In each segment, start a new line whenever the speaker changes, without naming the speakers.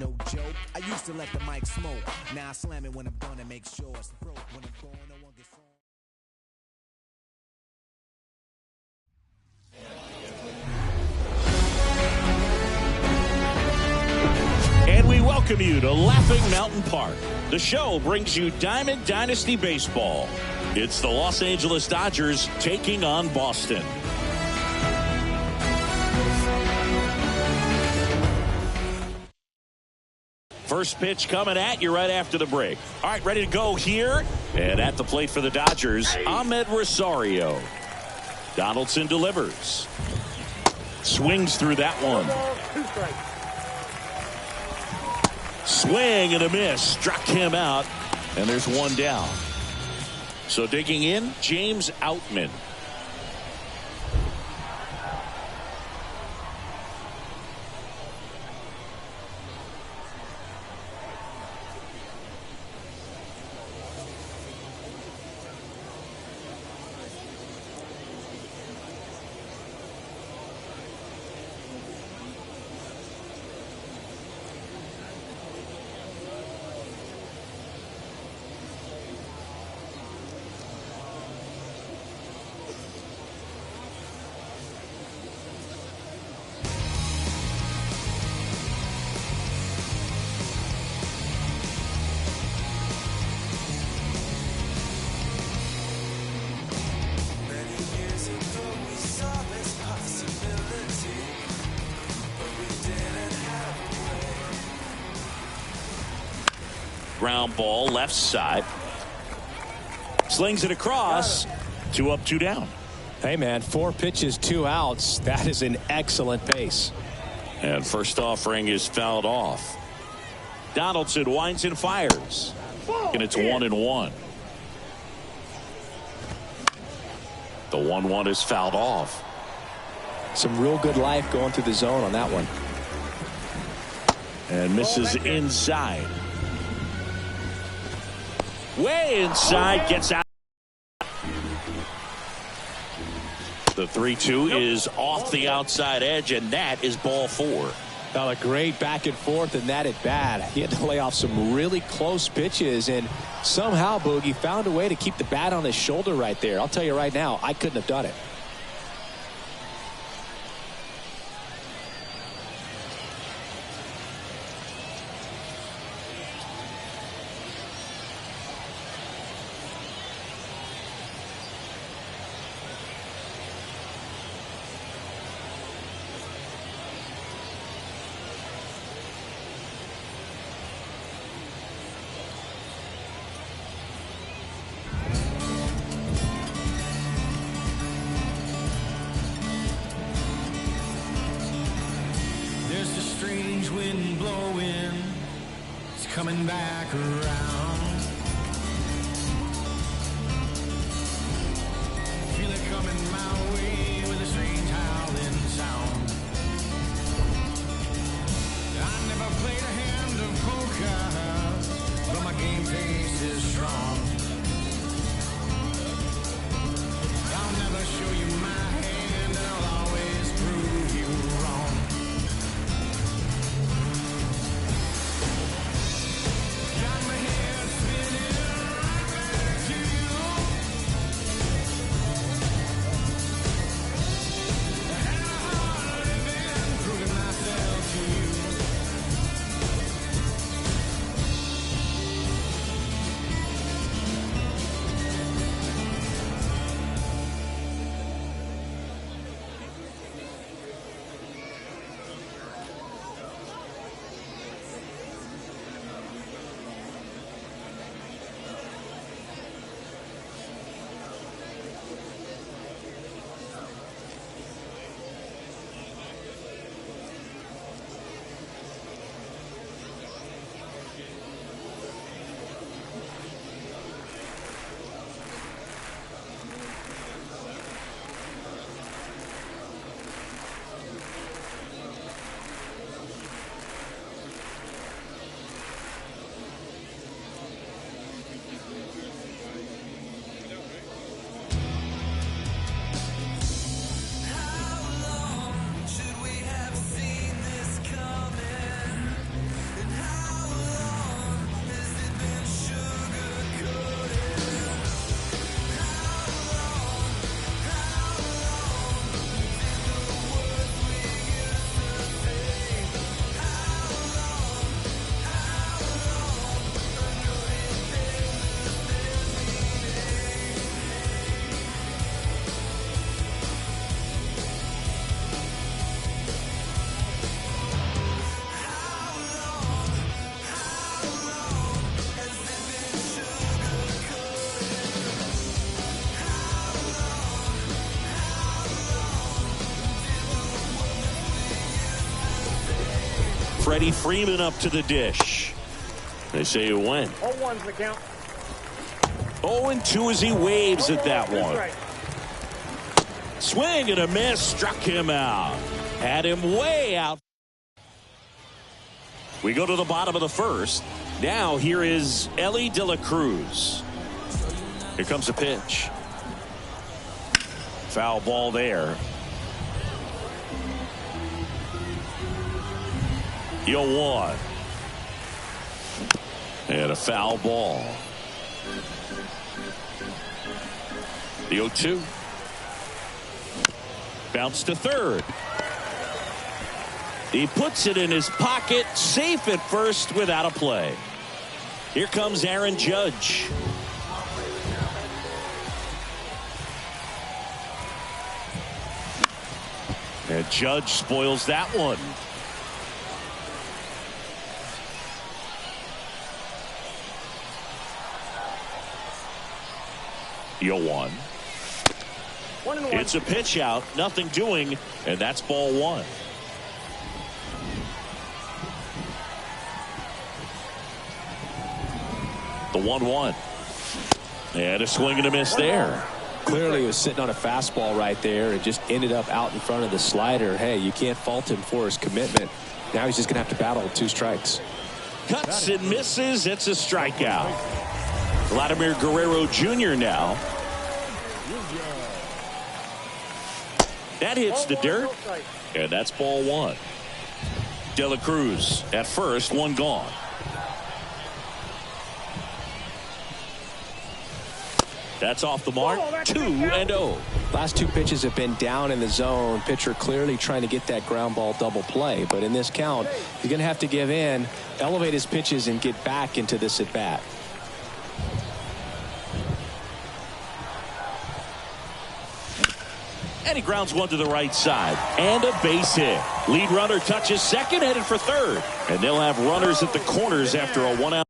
no joke. I used to let the mic smoke. Now I slam it when I'm done and make sure it's broke. When I'm gone, no one gets on.
And we welcome you to Laughing Mountain Park. The show brings you Diamond Dynasty Baseball. It's the Los Angeles Dodgers taking on Boston. First pitch coming at you right after the break. All right, ready to go here. And at the plate for the Dodgers, Ahmed Rosario. Donaldson delivers. Swings through that one. Swing and a miss. Struck him out. And there's one down. So digging in, James Outman. Ground ball left side. Slings it across. 2 up, 2 down.
Hey man, 4 pitches, 2 outs. That is an excellent pace.
And first offering is fouled off. Donaldson winds and fires. And it's 1-1. The 1-1 is fouled off.
Some real good life going through the zone on that one.
And misses inside. Way inside, gets out. The 3-2 is off the outside edge, and that is ball 4.
Now a great back and forth, and that at bat. He had to lay off some really close pitches, and somehow Boogie found a way to keep the bat on his shoulder right there. I'll tell you right now, I couldn't have done it.
Coming back around. Feel it coming my way with a strange howling sound. I never played a hand of poker, but my game face is strong. I'll never show you my hand, and I'll always prove you wrong. Got my head
Freddie Freeman up to the dish. They say it went.
0-1's the count.
0-2 as he waves at that one. Swing and a miss. Struck him out. Had him way out. We go to the bottom of the first. Now here is Ellie De La Cruz. Here comes a pitch. Foul ball there. 0-1. And a foul ball. The 0-2. Bounce to third. He puts it in his pocket, safe at first without a play. Here comes Aaron Judge. And Judge spoils that one. Yo, 1. It's a pitch out, nothing doing, and that's ball 1. The 1-1. And a swing and a miss there.
Clearly he was sitting on a fastball right there and just ended up out in front of the slider. Hey, you can't fault him for his commitment. Now he's just going to have to battle with 2 strikes.
Cuts and misses. It's a strikeout. Vladimir Guerrero Jr. now. That hits the dirt, and that's ball 1. De La Cruz at first, 1 gone. That's off the mark. 2-0.
Last 2 pitches have been down in the zone. Pitcher clearly trying to get that ground ball double play. But in this count, he's going to have to give in, elevate his pitches, and get back into this at bat.
And he grounds one to the right side. And a base hit. Lead runner touches second, headed for third. And they'll have runners at the corners after a 1-out.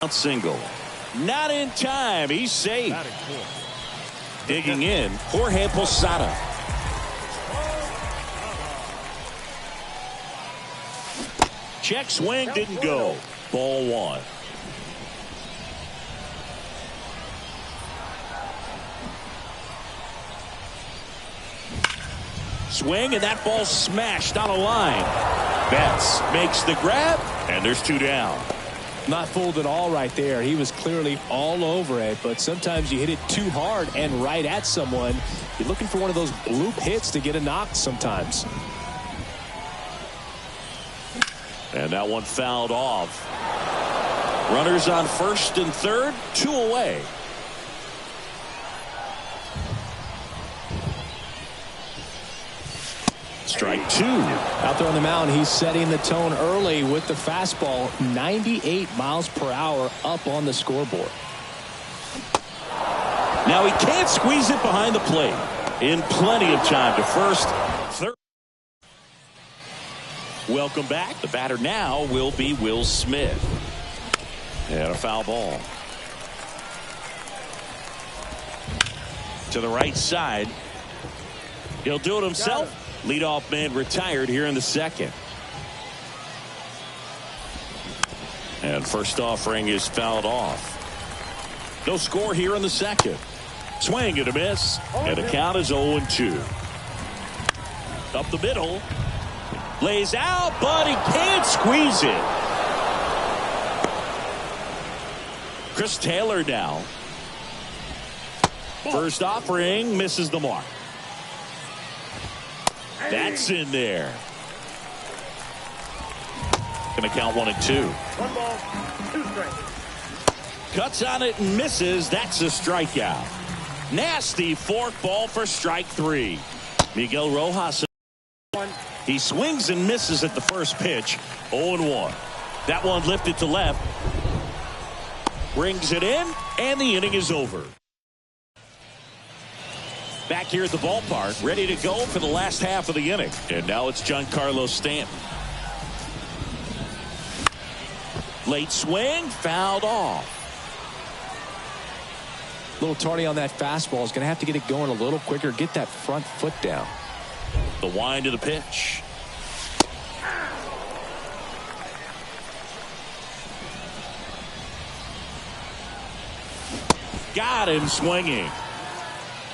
Single. Not in time. He's safe. Digging in, Jorge Posada. Check swing didn't go. Ball one. Swing, and that ball smashed on a line. Betts makes the grab, and there's two down.
Not fooled at all right there. He was clearly all over it, but sometimes you hit it too hard and right at someone. You're looking for one of those bloop hits to get a knock sometimes.
And that one fouled off. Runners on first and third, two away. Strike two.
Out there on the mound, he's setting the tone early with the fastball. 98 miles per hour up on the scoreboard.
Now he can't squeeze it behind the plate. In plenty of time to first, third. Welcome back. The batter now will be Will Smith. And a foul ball. To the right side. He'll do it himself. Leadoff man retired here in the second. And first offering is fouled off. No score here in the second. Swing and a miss. And the count is 0-2. Up the middle. Lays out, but he can't squeeze it. Chris Taylor now. First offering misses the mark. That's in there. Going to count 1-2.
1 ball, 2 strikes.
Cuts on it and misses. That's a strikeout. Nasty fork ball for strike 3. Miguel Rojas. He swings and misses at the first pitch. 0-1. That one lifted to left. Brings it in, and the inning is over. Back here at the ballpark, ready to go for the last half of the inning. And now it's Giancarlo Stanton. Late swing, fouled off.
A little tardy on that fastball. Is going to have to get it going a little quicker. Get that front foot down.
The wind of the pitch. Got him swinging.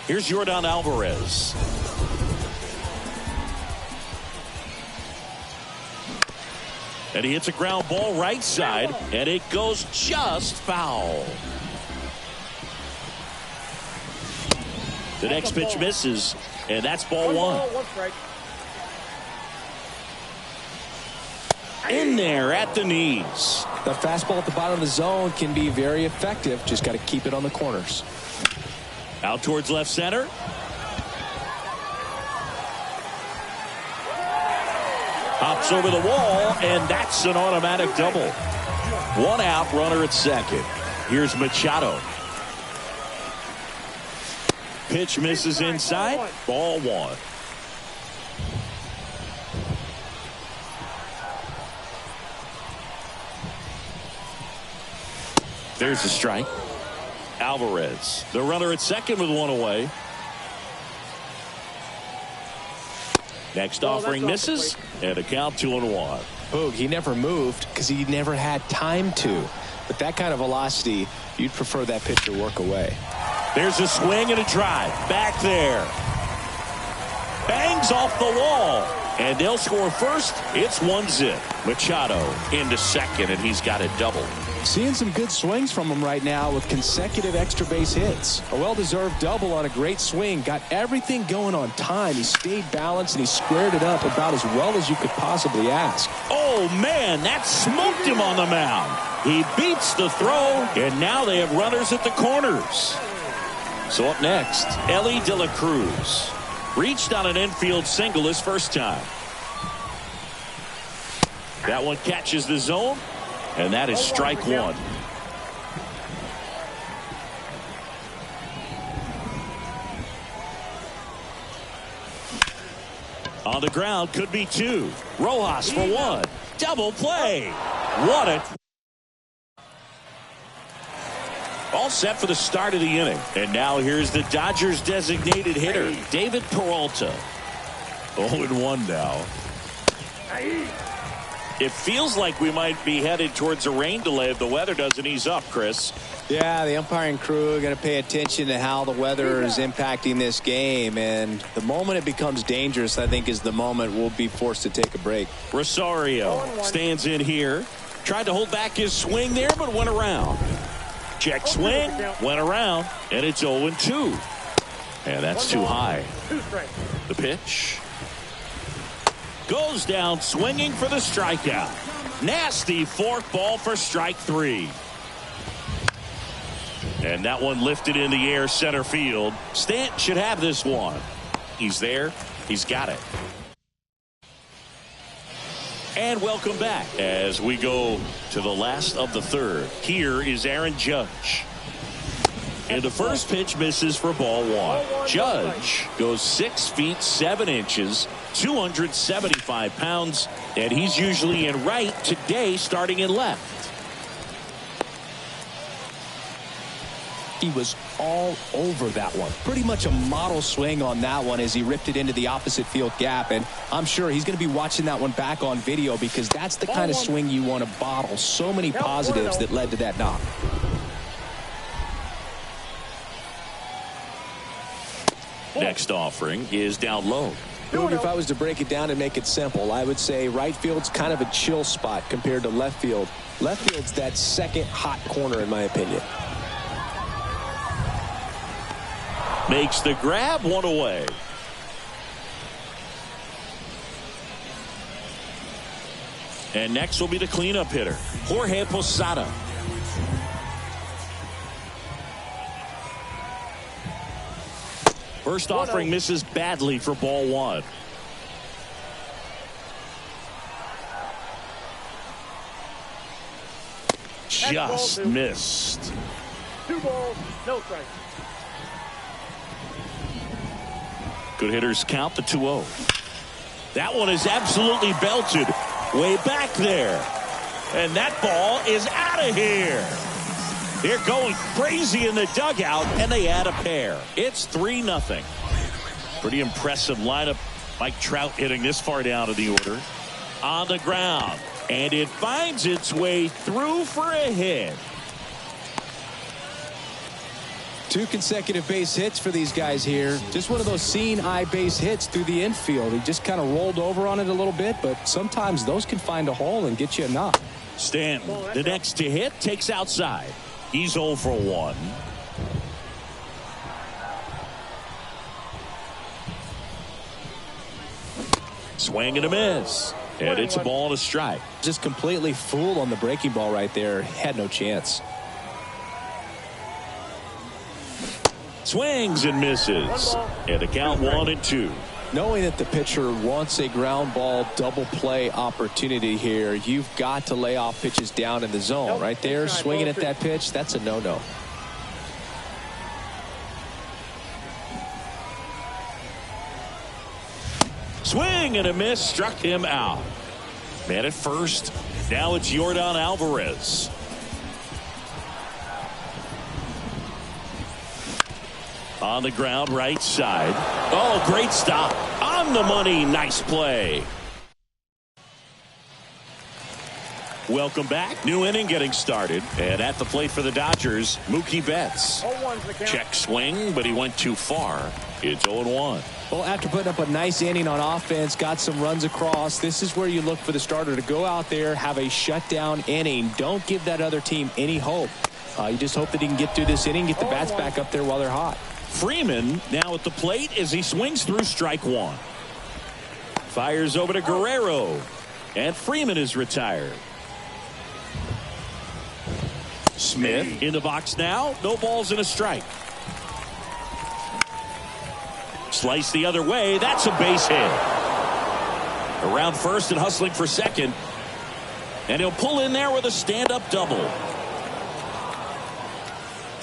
Here's Yordan Alvarez. And he hits a ground ball right side, and it goes just foul. The next pitch misses, and that's ball 1.
1 strike.
In there at the knees.
The fastball at the bottom of the zone can be very effective. Just got to keep it on the corners.
Out towards left center. Hops over the wall, and that's an automatic double. 1 out, runner at second. Here's Machado. Pitch misses inside. Ball 1. There's the strike. Alvarez, the runner at second with 1 away. Next offering misses, and a count 2-1.
Boog, he never moved because he never had time to. But that kind of velocity, you'd prefer that pitcher work away.
There's a swing and a drive. Back there. Bangs off the wall. And they'll score first. It's 1-0. Machado into second, and he's got a double.
Seeing some good swings from him right now with consecutive extra base hits. A well-deserved double on a great swing. Got everything going on time. He stayed balanced, and he squared it up about as well as you could possibly ask.
Oh, man, that smoked him on the mound. He beats the throw, and now they have runners at the corners. So up next, Ellie De La Cruz. Reached on an infield single his first time. That one catches the zone, and that is strike 1. On the ground, could be 2. Rojas for 1. Double play. What a... all set for the start of the inning. And now here's the Dodgers designated hitter, David Peralta. 0-1 now. It feels like we might be headed towards a rain delay if the weather doesn't ease up, Chris.
Yeah, the umpiring crew are going to pay attention to how the weather is impacting this game. And the moment it becomes dangerous, I think, is the moment we'll be forced to take a break.
Rosario stands in here. Tried to hold back his swing there, but went around. Check swing, went around, and it's 0-2. And that's too high. The pitch. Goes down swinging for the strikeout. Nasty forkball for strike 3. And that one lifted in the air center field. Stanton should have this one. He's there. He's got it. And welcome back as we go to the last of the third. Here is Aaron Judge. And the first pitch misses for ball 1. Judge goes 6 feet 7 inches, 275 pounds, and he's usually in right, today starting in left.
He was all over that one. Pretty much a model swing on that one as he ripped it into the opposite field gap. And I'm sure he's going to be watching that one back on video because that's the kind of swing you want to bottle. So many positives that led to that knock.
Next offering is down low.
Boogie, if I was to break it down and make it simple, I would say right field's kind of a chill spot compared to left field. Left field's that second hot corner in my opinion.
Makes the grab, 1 away. And next will be the cleanup hitter, Jorge Posada. First offering misses badly for ball 1. Just missed.
2 balls, no strikes.
Good hitters count the 2-0. That one is absolutely belted way back there. And that ball is out of here. They're going crazy in the dugout, and they add a pair. It's 3-0. Pretty impressive lineup. Mike Trout hitting this far down in the order. On the ground, and it finds its way through for a hit.
2 consecutive base hits for these guys here. Just one of those seeing eye base hits through the infield. He just kind of rolled over on it a little bit, but sometimes those can find a hole and get you a knock.
Stanton, the next to hit, takes outside. He's 0 for 1. Swing and a miss. And it's a ball and a strike.
Just completely fooled on the breaking ball right there. Had no chance.
Swings and misses. And the count 1-2.
Knowing that the pitcher wants a ground ball double play opportunity here, you've got to lay off pitches down in the zone. Right there, swinging at that pitch, that's a no-no.
Swing and a miss, struck him out. Man at first. Now it's Yordan Alvarez. On the ground, right side. Oh, great stop. On the money. Nice play. Welcome back. New inning getting started. And at the plate for the Dodgers, Mookie Betts. Check swing, but he went too far. It's 0-1.
Well, after putting up a nice inning on offense, got some runs across, this is where you look for the starter to go out there, have a shutdown inning. Don't give that other team any hope. You just hope that he can get through this inning, get the bats back up there while they're hot.
Freeman now at the plate as he swings through strike 1. Fires over to Guerrero. And Freeman is retired. Smith in the box now. No balls and a strike. Slice the other way. That's a base hit. Around first and hustling for second. And he'll pull in there with a stand-up double.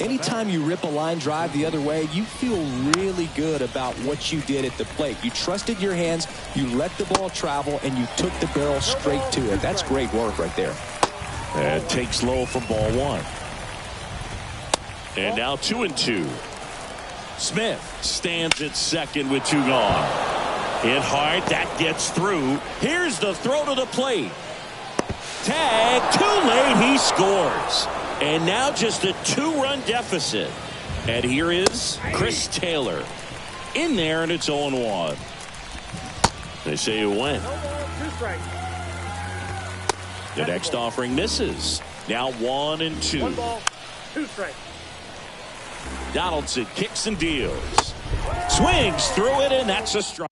Anytime you rip a line drive the other way, you feel really good about what you did at the plate. You trusted your hands, you let the ball travel, and you took the barrel straight to it. That's great work right there.
And takes low for ball 1. And now 2-2. Smith stands at second with 2 gone. Hit hard. That gets through. Here's the throw to the plate. Tag. Too late. He scores. And now just a 2-run deficit. And here is Chris Taylor. In there, and it's 0-1. They say it went. The next offering misses. Now 1-2.
1 ball, 2 strikes.
Donaldson kicks and deals. Swings through it, and that's a strike.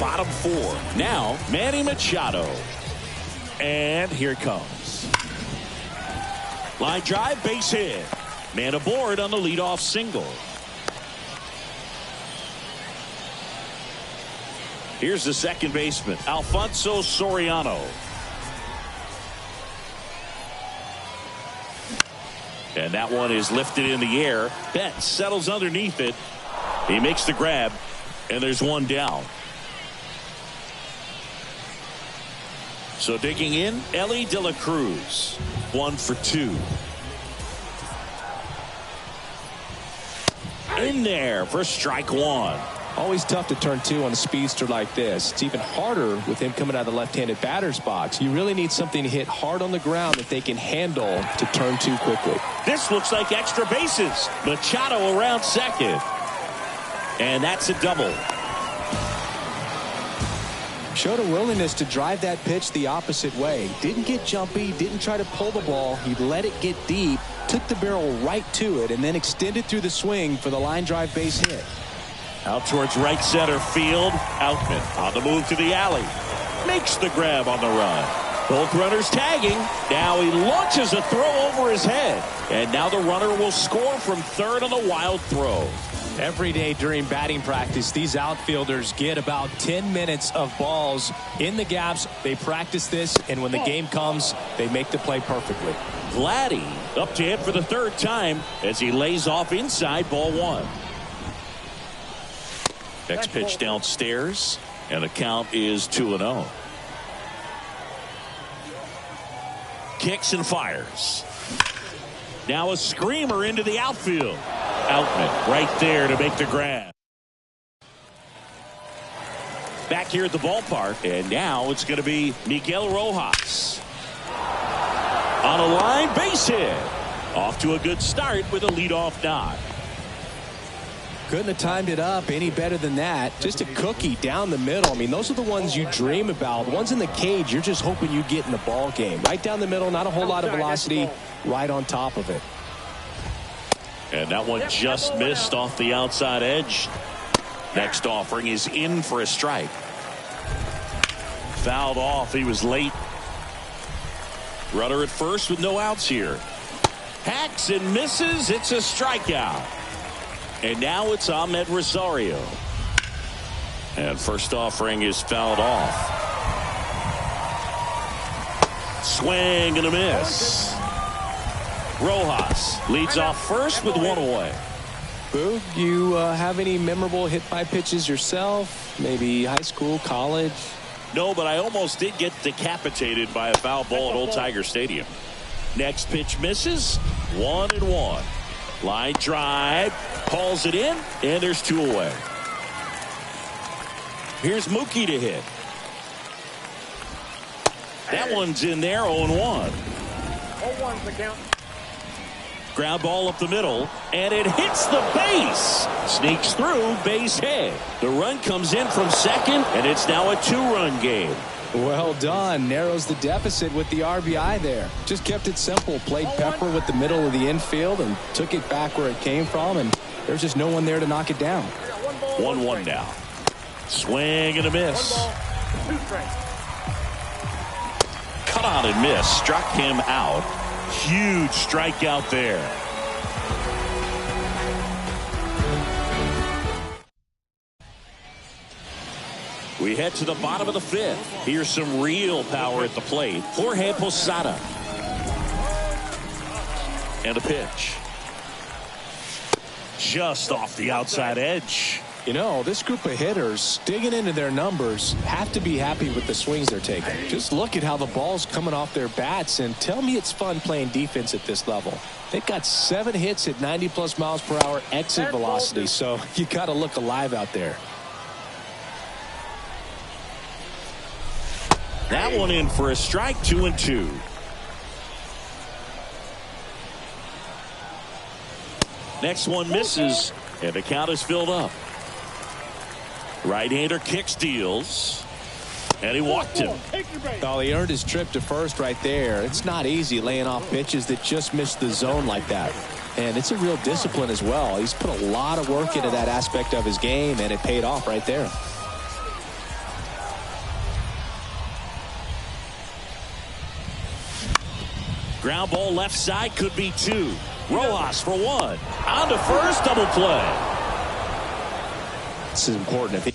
Bottom 4. Now Manny Machado. And here it comes. Line drive, base hit. Man aboard on the leadoff single. Here's the second baseman, Alfonso Soriano. And that one is lifted in the air. Betts settles underneath it. He makes the grab, and there's 1 down. So digging in, Ellie De La Cruz. 1 for 2. In there for strike 1.
Always tough to turn 2 on a speedster like this. It's even harder with him coming out of the left-handed batter's box. You really need something to hit hard on the ground that they can handle to turn 2 quickly.
This looks like extra bases. Machado around second. And that's a double.
Showed a willingness to drive that pitch the opposite way. Didn't get jumpy, didn't try to pull the ball. He let it get deep, took the barrel right to it, and then extended through the swing for the line drive base hit.
Out towards right center field. Outman on the move to the alley. Makes the grab on the run. Both runners tagging. Now he launches a throw over his head. And now the runner will score from third on a wild throw.
Every day during batting practice, these outfielders get about 10 minutes of balls in the gaps. They practice this, and when the game comes, they make the play perfectly.
Vladdy up to hit for the 3rd time as he lays off inside, ball 1. Next pitch downstairs, and the count is 2-0. Kicks and fires. Now a screamer into the outfield. Outman right there to make the grab. Back here at the ballpark, and now it's going to be Miguel Rojas. On a line, base hit. Off to a good start with a leadoff knock.
Couldn't have timed it up any better than that. Just a cookie down the middle. I mean, those are the ones you dream about. The ones in the cage, you're just hoping you get in the ball game. Right down the middle, not a whole lot of velocity, right on top of it.
And that one just missed off the outside edge. Next offering is in for a strike. Fouled off. He was late. Runner at first with no outs here. Hacks and misses. It's a strikeout. And now it's Ahmed Rosario. And first offering is fouled off. Swing and a miss. Rojas leads off first with 1 away.
Boog, you have any memorable hit by pitches yourself? Maybe high school, college?
No, but I almost did get decapitated by a foul ball at Old Tiger Stadium. Next pitch misses. 1-1. Line drive, hauls it in, and there's 2 away. Here's Mookie to hit. That one's in there, 0-1.
0-1's the count.
Ground ball up the middle, and it hits the base. Sneaks through, base hit. The run comes in from second, and it's now a 2-run game.
Well done. Narrows the deficit with the RBI there. Just kept it simple. Played pepper with the middle of the infield and took it back where it came from, and there's just no one there to knock it down.
1-1 now. Swing and a miss.
1 ball, 2 strikes.
Cut on and miss. Struck him out. Huge strikeout there. We head to the bottom of the 5th. Here's some real power at the plate. Jorge Posada. And a pitch. Just off the outside edge.
You know, this group of hitters digging into their numbers have to be happy with the swings they're taking. Just look at how the ball's coming off their bats and tell me it's fun playing defense at this level. They've got 7 hits at 90+ miles per hour exit velocity, so you got to look alive out there.
That one in for a strike, 2-2. Next one misses, and the count is filled up. Right-hander kicks, deals, and he walked him.
Well, he earned his trip to first right there. It's not easy laying off pitches that just miss the zone like that. And it's a real discipline as well. He's put a lot of work into that aspect of his game, and it paid off right there.
Ground ball left side, could be 2. Rojas for 1. On to first, double play.
This is important. If he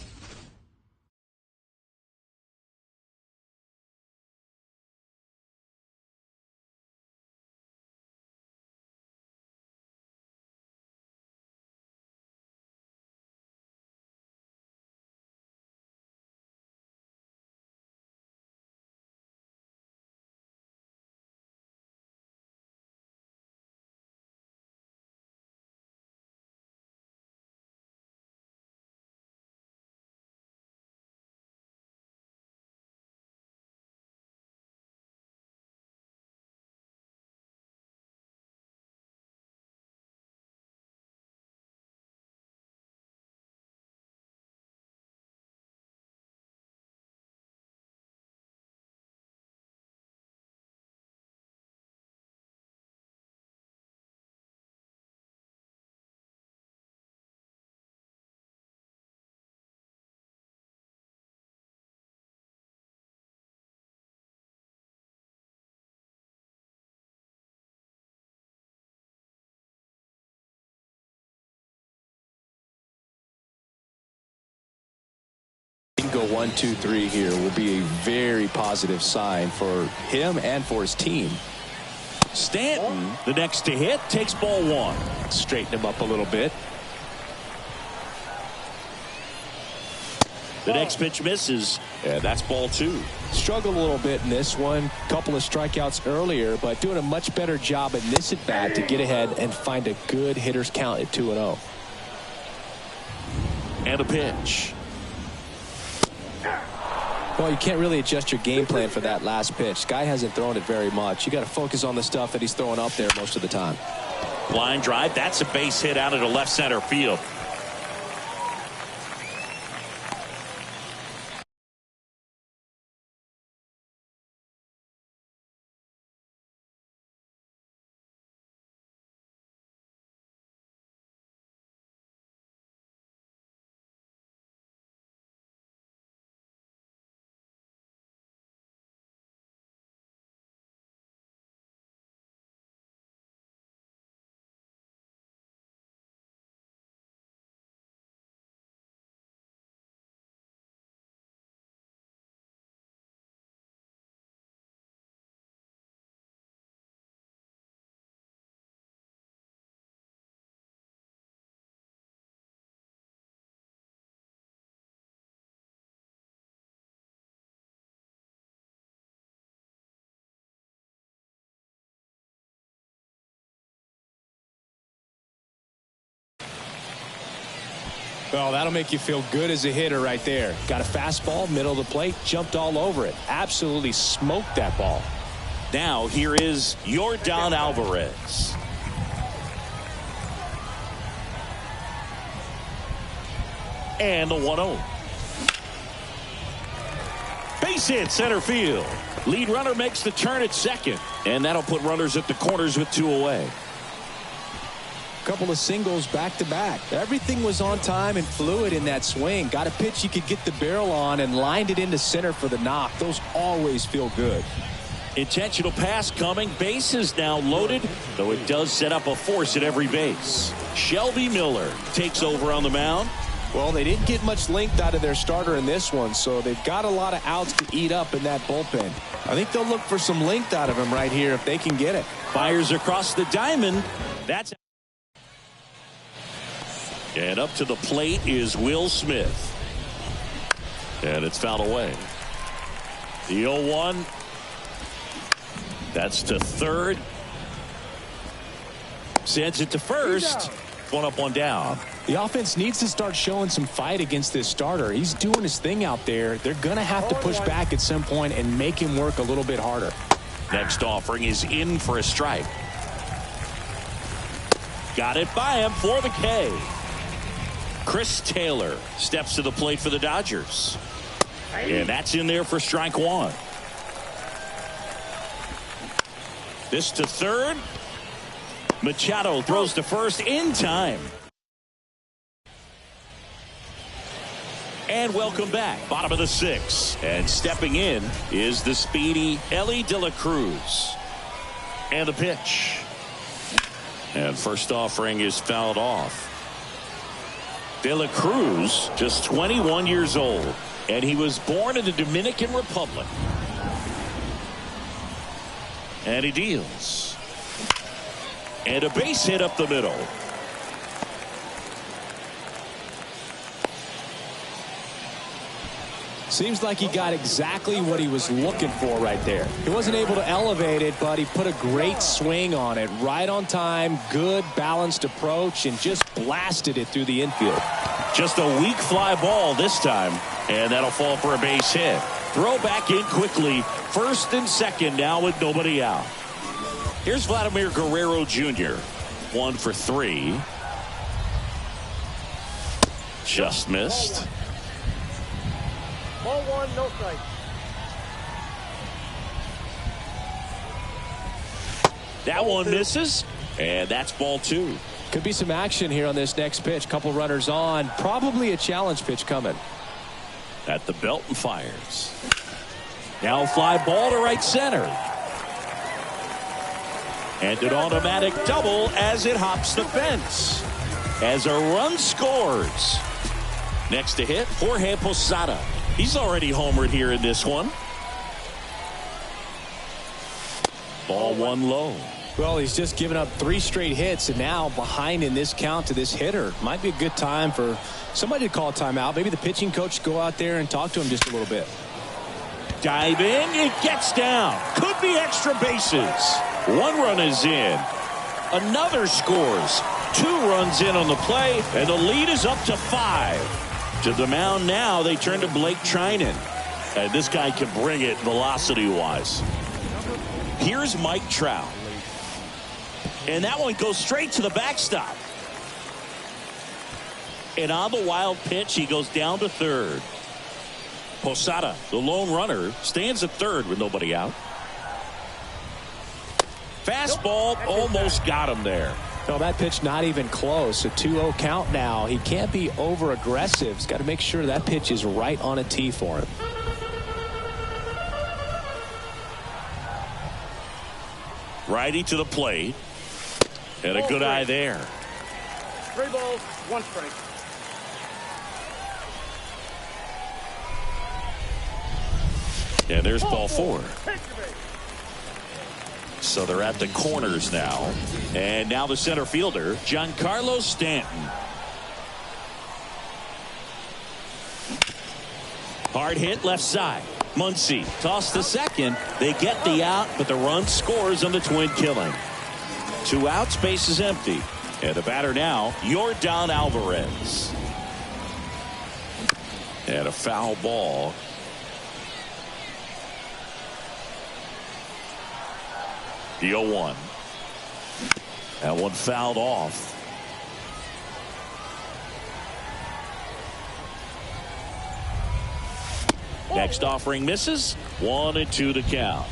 can go 1, 2, 3 here will be a very positive sign for him and for his team.
Stanton, the next to hit, takes ball 1.
Straighten him up a little bit.
The next pitch misses, and that's ball 2.
Struggled a little bit in this one. Couple of strikeouts earlier, but doing a much better job in this at bat to get ahead and find a good hitter's count at 2-0.
And a pitch.
Well, you can't really adjust your game plan for that last pitch. Guy hasn't thrown it very much. You got to focus on the stuff that he's throwing up there most of the time.
Line drive. That's a base hit out into left center field.
Well, that'll make you feel good as a hitter right there. Got a fastball, middle of the plate, jumped all over it. Absolutely smoked that ball.
Now here is Yordan Alvarez. And the 1-0. Base hit center field. Lead runner makes the turn at second. And that'll put runners at the corners with 2 away.
Couple of singles back to back. Everything was on time and fluid in that swing. Got a pitch you could get the barrel on and lined it into center for the knock. Those always feel good.
Intentional pass coming. Bases now loaded, though it does set up a force at every base. Shelby Miller takes over on the mound.
Well, they didn't get much length out of their starter in this one, so they've got a lot of outs to eat up in that bullpen. I think they'll look for some length out of him right here if they can get it.
Fires across the diamond. That's And up to the plate is Will Smith. And it's fouled away. The 0-1. That's to third. Sends it to first. One up, one down.
The offense needs to start showing some fight against this starter. He's doing his thing out there. They're going to have to push back at some point and make him work a little bit harder.
Next offering is in for a strike. Got it by him for the K. Chris Taylor steps to the plate for the Dodgers. And that's in there for strike one. This to third. Machado throws to first in time. And welcome back. Bottom of the sixth. And stepping in is the speedy Ellie De La Cruz. And the pitch. And first offering is fouled off. De La Cruz, just 21 years old. And he was born in the Dominican Republic. And he deals. And a base hit up the middle.
Seems like he got exactly what he was looking for right there. He wasn't able to elevate it, but he put a great swing on it. Right on time, good balanced approach, and just blasted it through the infield.
Just a weak fly ball this time, and that'll fall for a base hit. Throw back in quickly. First and second now with nobody out. Here's Vladimir Guerrero Jr. 1 for 3. Just missed.
Ball one, no strike.
That one misses, and that's ball 2.
Could be some action here on this next pitch. Couple runners on. Probably a challenge pitch coming.
At the belt and fires. Now fly ball to right center. And an automatic double as it hops the fence. As a run scores. Next to hit, Jorge Posada. He's already homered here in this one. Ball one low.
Well, he's just given up 3 straight hits, and now behind in this count to this hitter. Might be a good time for somebody to call a timeout. Maybe the pitching coach go out there and talk to him just a little bit.
Dive in, it gets down. Could be extra bases. 1 run is in. Another scores. 2 runs in on the play, and the lead is up to 5. To the mound now, they turn to Blake Trinan. And this guy can bring it velocity-wise. Here's Mike Trout. And that one goes straight to the backstop. And on the wild pitch, he goes down to third. Posada, the lone runner, stands at third with nobody out. Fastball almost got him there.
No, that pitch not even close. A 2-0 count now. He can't be over aggressive. He's got to make sure that pitch is right on a tee for him.
Righty to the plate. And a good eye there.
3 balls, 1 strike.
And there's ball 4. So they're at the corners now. And now the center fielder, Giancarlo Stanton. Hard hit left side. Muncy tossed to second. They get the out, but the run scores on the twin killing. 2 outs, base is empty. And the batter now, Yordan Alvarez. And a foul ball. The 0-1. That one fouled off. Next offering misses. 1-2 to count.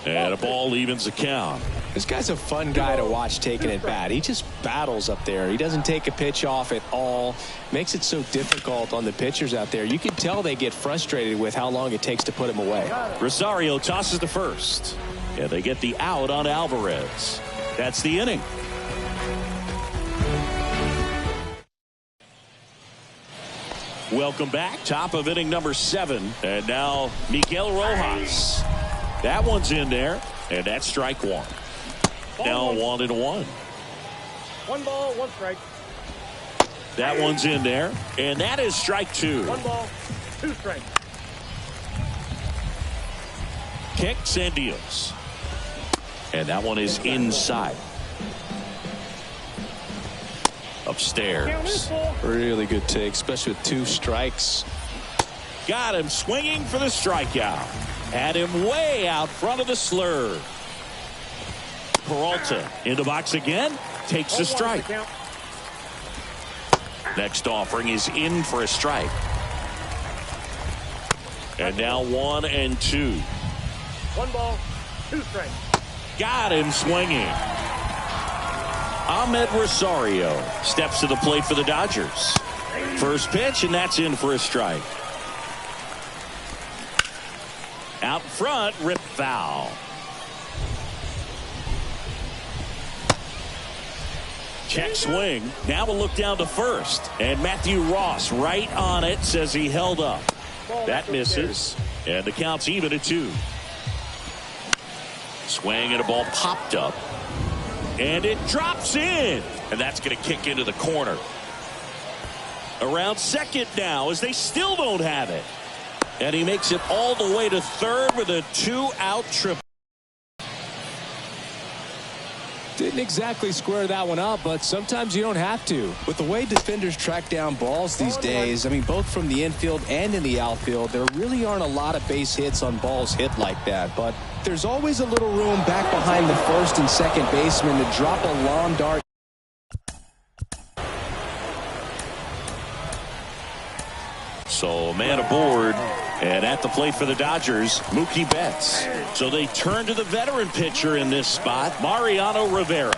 And a ball evens the count.
This guy's a fun guy to watch taking it bat. He just battles up there. He doesn't take a pitch off at all. Makes it so difficult on the pitchers out there. You can tell they get frustrated with how long it takes to put him away.
Rosario tosses to first. And they get the out on Alvarez. That's the inning. Welcome back. Top of inning number 7. And now Miguel Rojas. That one's in there. And that's strike 1. Now 1-1.
1 ball, 1 strike.
That one's in there. And that is strike 2.
1 ball, 2 strikes.
Kicks and deals. And that one is inside. Upstairs.
Really good take, especially with 2 strikes.
Got him swinging for the strikeout. Had him way out front of the slur. Peralta in the box again. Takes a strike. Next offering is in for a strike. And now 1-2.
1 ball, 2 strikes.
Got him swinging. Ahmed Rosario steps to the plate for the Dodgers. First pitch, and that's in for a strike. Out front, rip foul. Check swing. Now we'll look down to first. And Matthew Ross right on it, says he held up. That misses. And the count's even at 2. Swing and a ball popped up. And it drops in. And that's going to kick into the corner. Around second now as they still don't have it. And he makes it all the way to third with a 2-out triple.
Didn't exactly square that one up, but sometimes you don't have to. With the way defenders track down balls these days, I mean, both from the infield and in the outfield, there really aren't a lot of base hits on balls hit like that. But there's always a little room back behind the first and second baseman to drop a long dart.
So man aboard, and at the plate for the Dodgers, Mookie Betts. So they turn to the veteran pitcher in this spot, Mariano Rivera.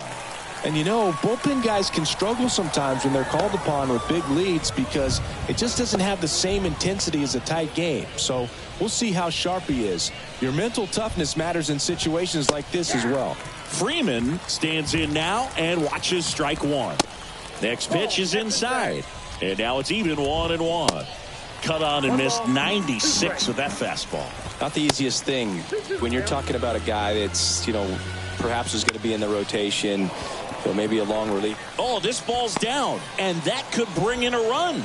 And you know, bullpen guys can struggle sometimes when they're called upon with big leads because it just doesn't have the same intensity as a tight game. So we'll see how sharp he is. Your mental toughness matters in situations like this as well.
Freeman stands in now and watches strike 1. Next pitch is inside. And now it's even 1-1. Cut on and missed 96 with that fastball.
Not the easiest thing when you're talking about a guy that's, you know, perhaps is going to be in the rotation, or maybe a long relief.
Oh, this ball's down, and that could bring in a run.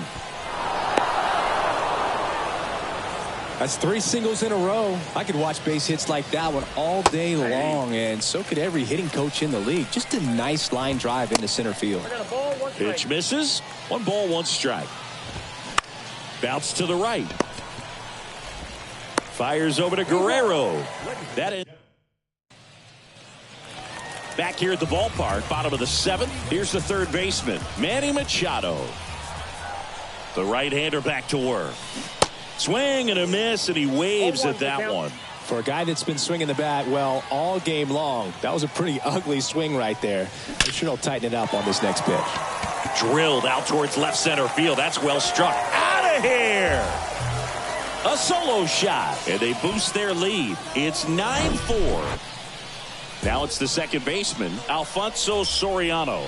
That's 3 singles in a row. I could watch base hits like that one all day long, and so could every hitting coach in the league. Just a nice line drive into center field.
Pitch misses. 1 ball, 1 strike. Bounce to the right. Fires over to Guerrero. That is. Back here at the ballpark, bottom of the 7th. Here's the third baseman, Manny Machado. The right-hander back to work. Swing and a miss, and he waves at that one.
For a guy that's been swinging the bat, well, all game long, that was a pretty ugly swing right there. I'm sure he'll tighten it up on this next pitch.
Drilled out towards left center field. That's well struck. Out of here. A solo shot, and they boost their lead. It's 9-4. Now it's the second baseman, Alfonso Soriano.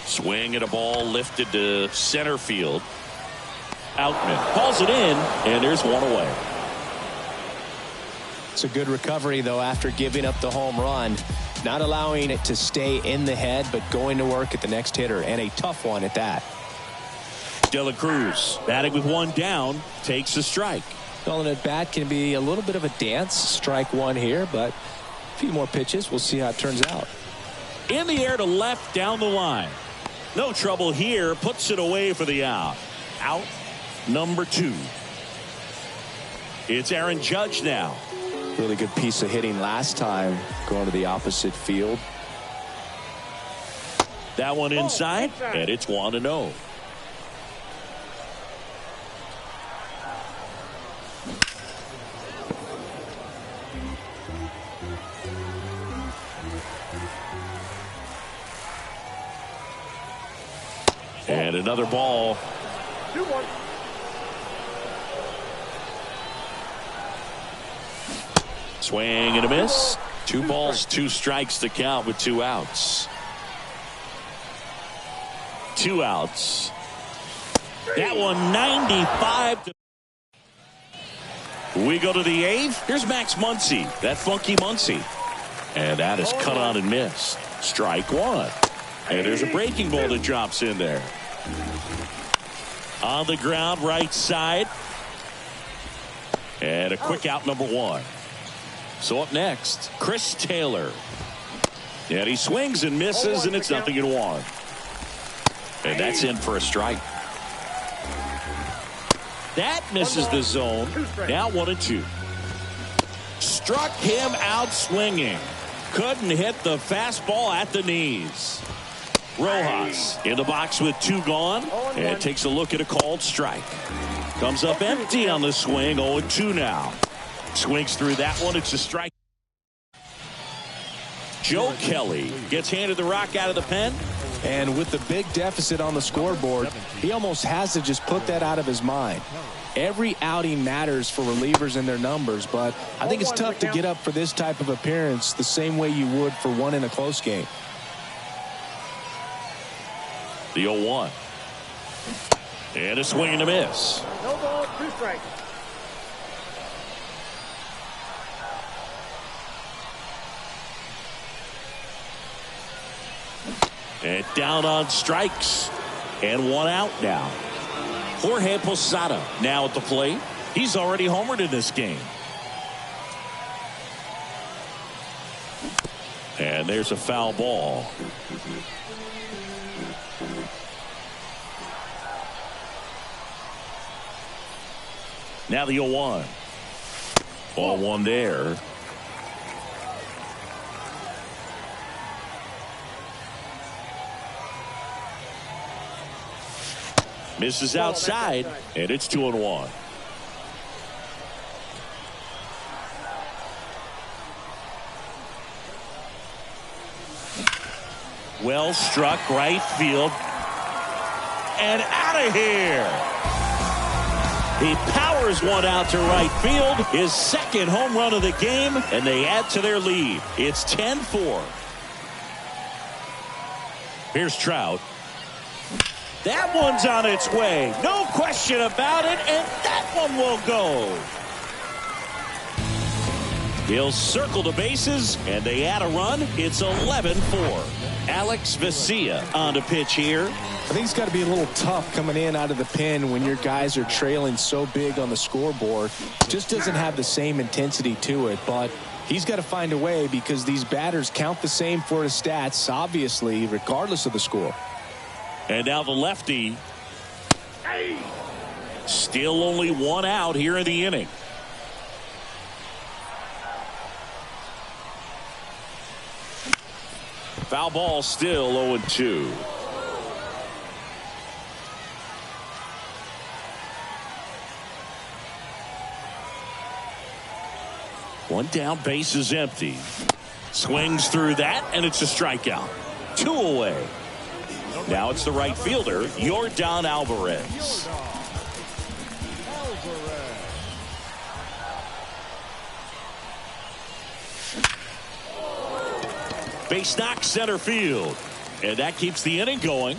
Swing and a ball lifted to center field. Outman calls it in, and there's 1 away.
It's a good recovery, though, after giving up the home run. Not allowing it to stay in the head, but going to work at the next hitter, and a tough one at that.
De La Cruz batting with 1 down, takes a strike.
Calling it bat can be a little bit of a dance. Strike 1 here, but a few more pitches. We'll see how it turns out.
In the air to left down the line. No trouble here. Puts it away for the out. Out number 2. It's Aaron Judge now.
Really good piece of hitting last time, going to the opposite field.
That one inside, and it's 1-0. And another ball.
2-1.
Swing and a miss. 2 balls, 2 strikes to count with 2 outs. 2 outs. That one 95. We go to the 8th. Here's Max Muncy. That funky Muncy. And that is cut on and missed. Strike 1. And there's a breaking ball that drops in there. On the ground, right side. And a quick out, number 1. So up next, Chris Taylor. And he swings and misses, and it's 0-1. And that's in for a strike. That misses the zone. Now 1-2. Struck him out swinging. Couldn't hit the fastball at the knees. Rojas in the box with 2 gone, and takes a look at a called strike. Comes up empty on the swing. 0-2 now. Swings through that one. It's a strike. Joe Kelly gets handed the rock out of the pen.
And with the big deficit on the scoreboard, he almost has to just put that out of his mind. Every outing matters for relievers and their numbers, but I think it's tough to get up for this type of appearance the same way you would for one in a close game.
The 0-1. And a swing and a miss.
No ball, 2 strikes.
And down on strikes. And 1 out now. Jorge Posada now at the plate. He's already homered in this game. And there's a foul ball. Now the 0-1. Ball 1 there. Misses outside, and it's 2-1. Well struck right field. And out of here. He powers one out to right field. His 2nd home run of the game, and they add to their lead. It's 10-4. Here's Trout. That one's on its way. No question about it, and that one will go. He'll circle the bases, and they add a run. It's 11-4. Alex Vesia on the pitch here.
I think it's got to be a little tough coming in out of the pen when your guys are trailing so big on the scoreboard. Just doesn't have the same intensity to it, but he's got to find a way because these batters count the same for his stats, obviously, regardless of the score.
And now the lefty. Still only 1 out here in the inning. Foul ball, still 0-2. One down, base is empty. Swings through that, and it's a strikeout. 2 away. Now it's the right fielder, Yordan Alvarez. Base knock center field. And that keeps the inning going.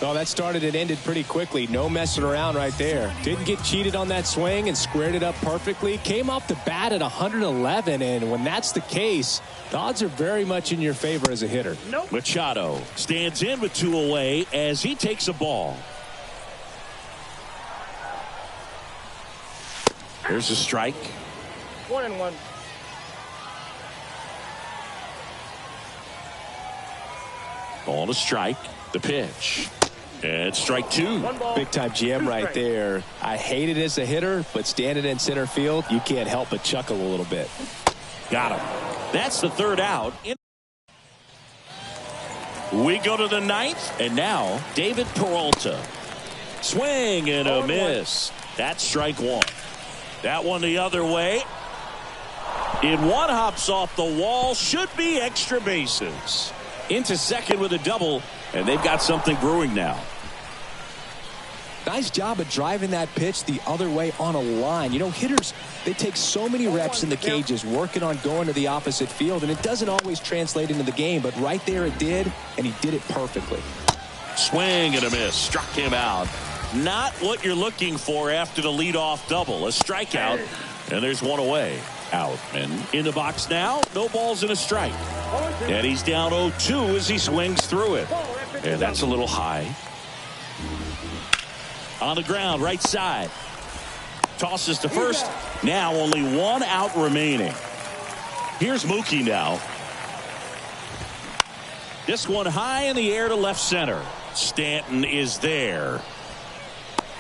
Oh, that started and ended pretty quickly. No messing around right there. Didn't get cheated on that swing and squared it up perfectly. Came off the bat at 111, and when that's the case, the odds are very much in your favor as a hitter.
Nope.
Machado stands in with 2 away as he takes a ball. There's a strike.
1-1.
On a strike. The pitch. And strike 2.
Big time GM right there. I hate it as a hitter, but standing in center field, you can't help but chuckle a little bit.
Got him. That's the 3rd out. We go to the 9th, and now David Peralta. Swing and a miss. That's strike 1. That one the other way. In one, hops off the wall. Should be extra bases. Into second with a double, and they've got something brewing now.
Nice job of driving that pitch the other way on a line. You know, hitters, they take so many reps in the cages working on going to the opposite field, and it doesn't always translate into the game, but right there it did, and he did it perfectly.
Swing and a miss. Struck him out. Not what you're looking for after the leadoff double. A strikeout, and there's one away. Out. And in the box now, no balls and a strike. And he's down 0-2 as he swings through it. And that's a little high. On the ground, right side. Tosses to first. Now only one out remaining. Here's Mookie now. This one high in the air to left center. Stanton is there.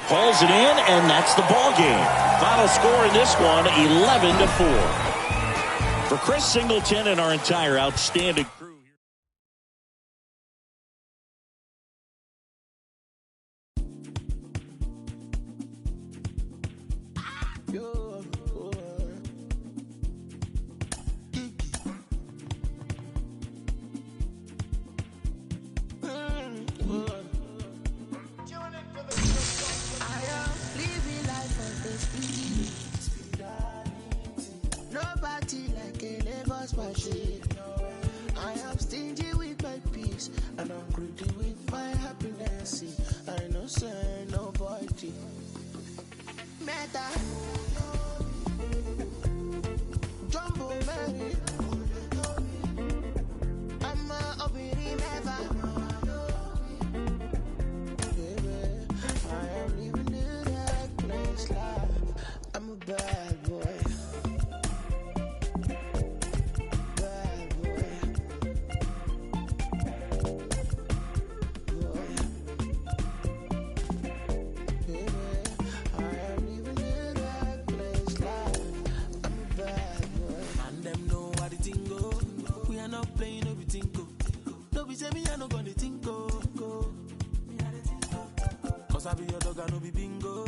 Pulls it in, and that's the ball game. Final score in this one, 11-4. For Chris Singleton and our entire outstanding crew.
I am stingy with my peace, and I'm greedy with my happiness. I know say nobody matter. Jumbo Mary, I'm a obiri never. Baby, I am living the right place life. I'm a bad boy. I be your dog, I no be bingo.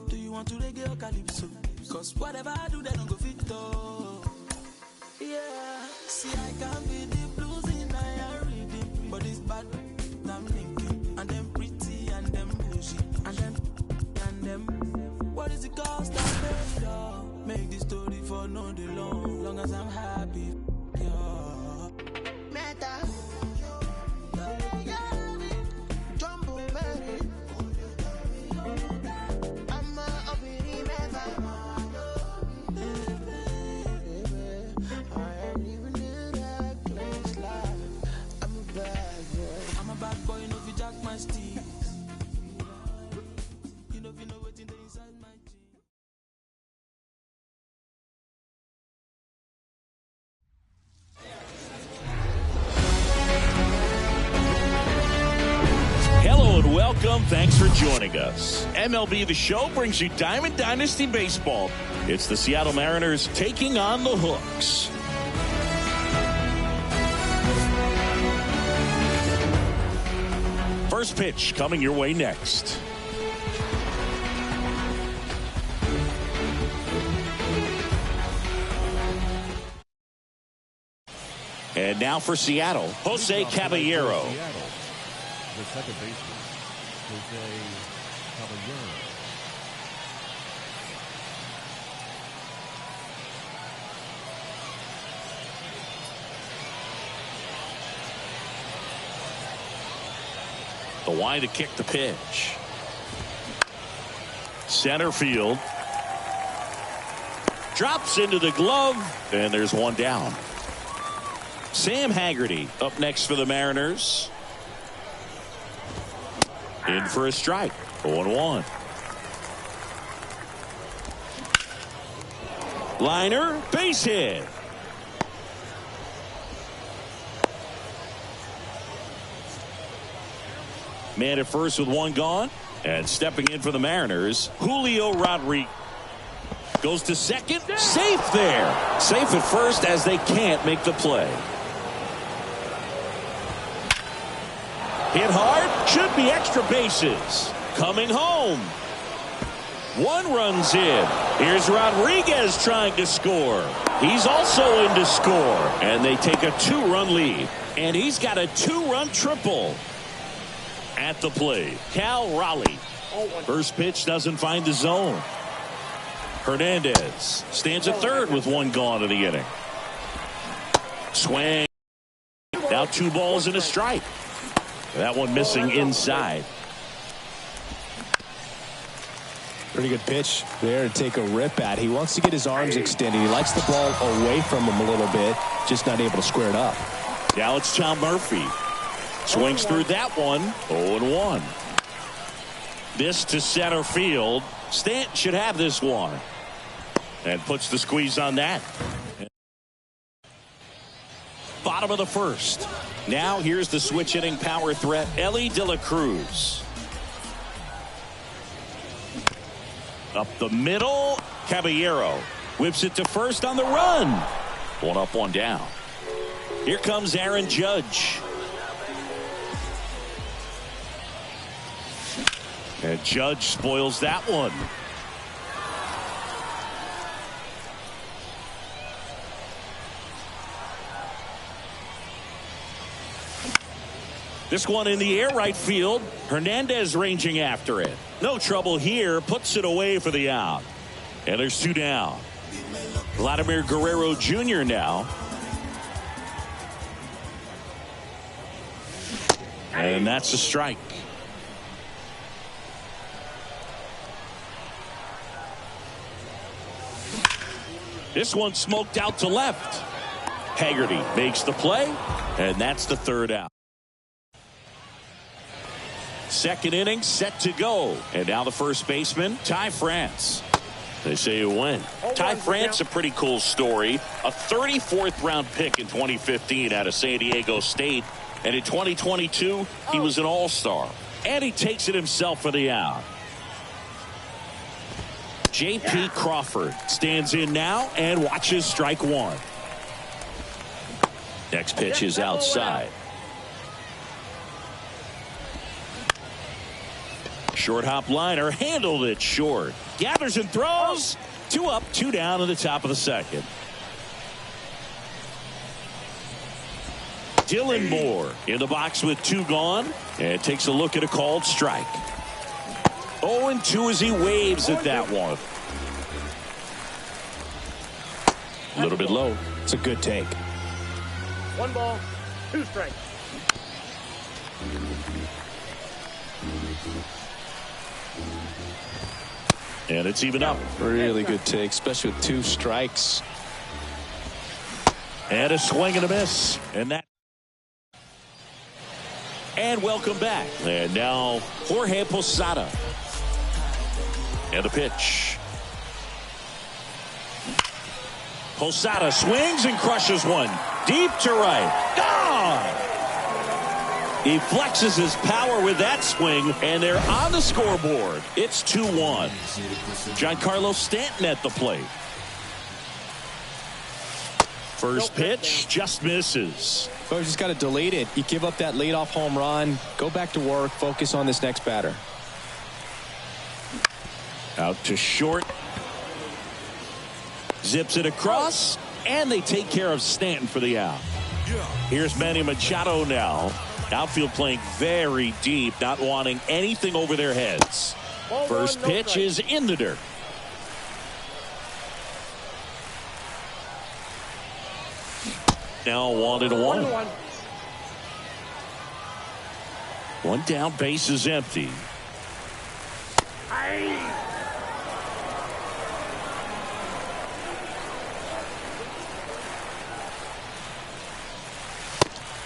Do you want to reggae or calypso? Cause whatever I do, they don't go fit though. Yeah, see I can be the blues in I reading, but it's bad. I'm thinking, and them pretty, and them bougie, and them. What is the cost I paid though? Make this story for no day long as I'm happy. Yeah, matter.
Welcome. Thanks for joining us. MLB The Show brings you Diamond Dynasty Baseball. It's the Seattle Mariners taking on the Hooks. First pitch coming your way next. And now for Seattle, Jose Caballero.
The second baseman, Jose Caballero.
The wind to kick the pitch. Center field. Drops into the glove, and there's one down. Sam Haggerty up next for the Mariners. In for a strike. 0-1. Liner, base hit. Man at first with one gone. And stepping in for the Mariners, Julio Rodriguez. Goes to second. Safe there. Safe at first as they can't make the play. Hit hard. Should be extra bases. Coming home. One runs in. Here's Rodriguez trying to score. He's also in to score. And they take a 2-run lead. And he's got a 2-run triple. At the plate, Cal Raleigh. First pitch doesn't find the zone. Hernandez stands at third with one gone in the inning. Swing. Now 2 balls and a strike. That one missing inside.
Pretty good pitch there to take a rip at. He wants to get his arms extended. He likes the ball away from him a little bit, just not able to square it up.
Now it's Tom Murphy. Swings through that one. 0-1. This to center field. Stanton should have this one. And puts the squeeze on that. Bottom of the first. Now here's the switch hitting power threat, Elly De La Cruz. Up the middle, Caballero whips it to first on the run. 1 up, 1 down. Here comes Aaron Judge. And Judge spoils that one. This one in the air right field. Hernandez ranging after it. No trouble here. Puts it away for the out. And there's 2 down. Vladimir Guerrero Jr. now. And that's a strike. This one smoked out to left. Haggerty makes the play. And that's the 3rd out. Second inning set to go. And now the first baseman, Ty France. They say you win. Ty France, a pretty cool story. A 34th round pick in 2015 out of San Diego State. And in 2022, he was an all-star. And he takes it himself for the out. J.P. Crawford stands in now and watches strike 1. Next pitch is outside. Short hop liner, handled it short. Gathers and throws. 2 up, 2 down in the top of the second. Dylan Moore in the box with 2 gone. And takes a look at a called strike. 0-2 as he waves at that one. A little bit low.
It's a good take.
1 ball, 2 strikes.
And it's even up.
Really good take, especially with 2 strikes.
And a swing and a miss. And that. And welcome back. And now Jorge Posada. And the pitch. Posada swings and crushes one. Deep to right. Gone! He flexes his power with that swing, and they're on the scoreboard. It's 2-1. Giancarlo Stanton at the plate. First pitch just misses.
So you just got to delete it. You give up that leadoff home run. Go back to work. Focus on this next batter.
Out to short. Zips it across, and they take care of Stanton for the out. Here's Manny Machado now. Outfield playing very deep, not wanting anything over their heads. First pitch is in the dirt. Now 1-1. 1 down, base is empty.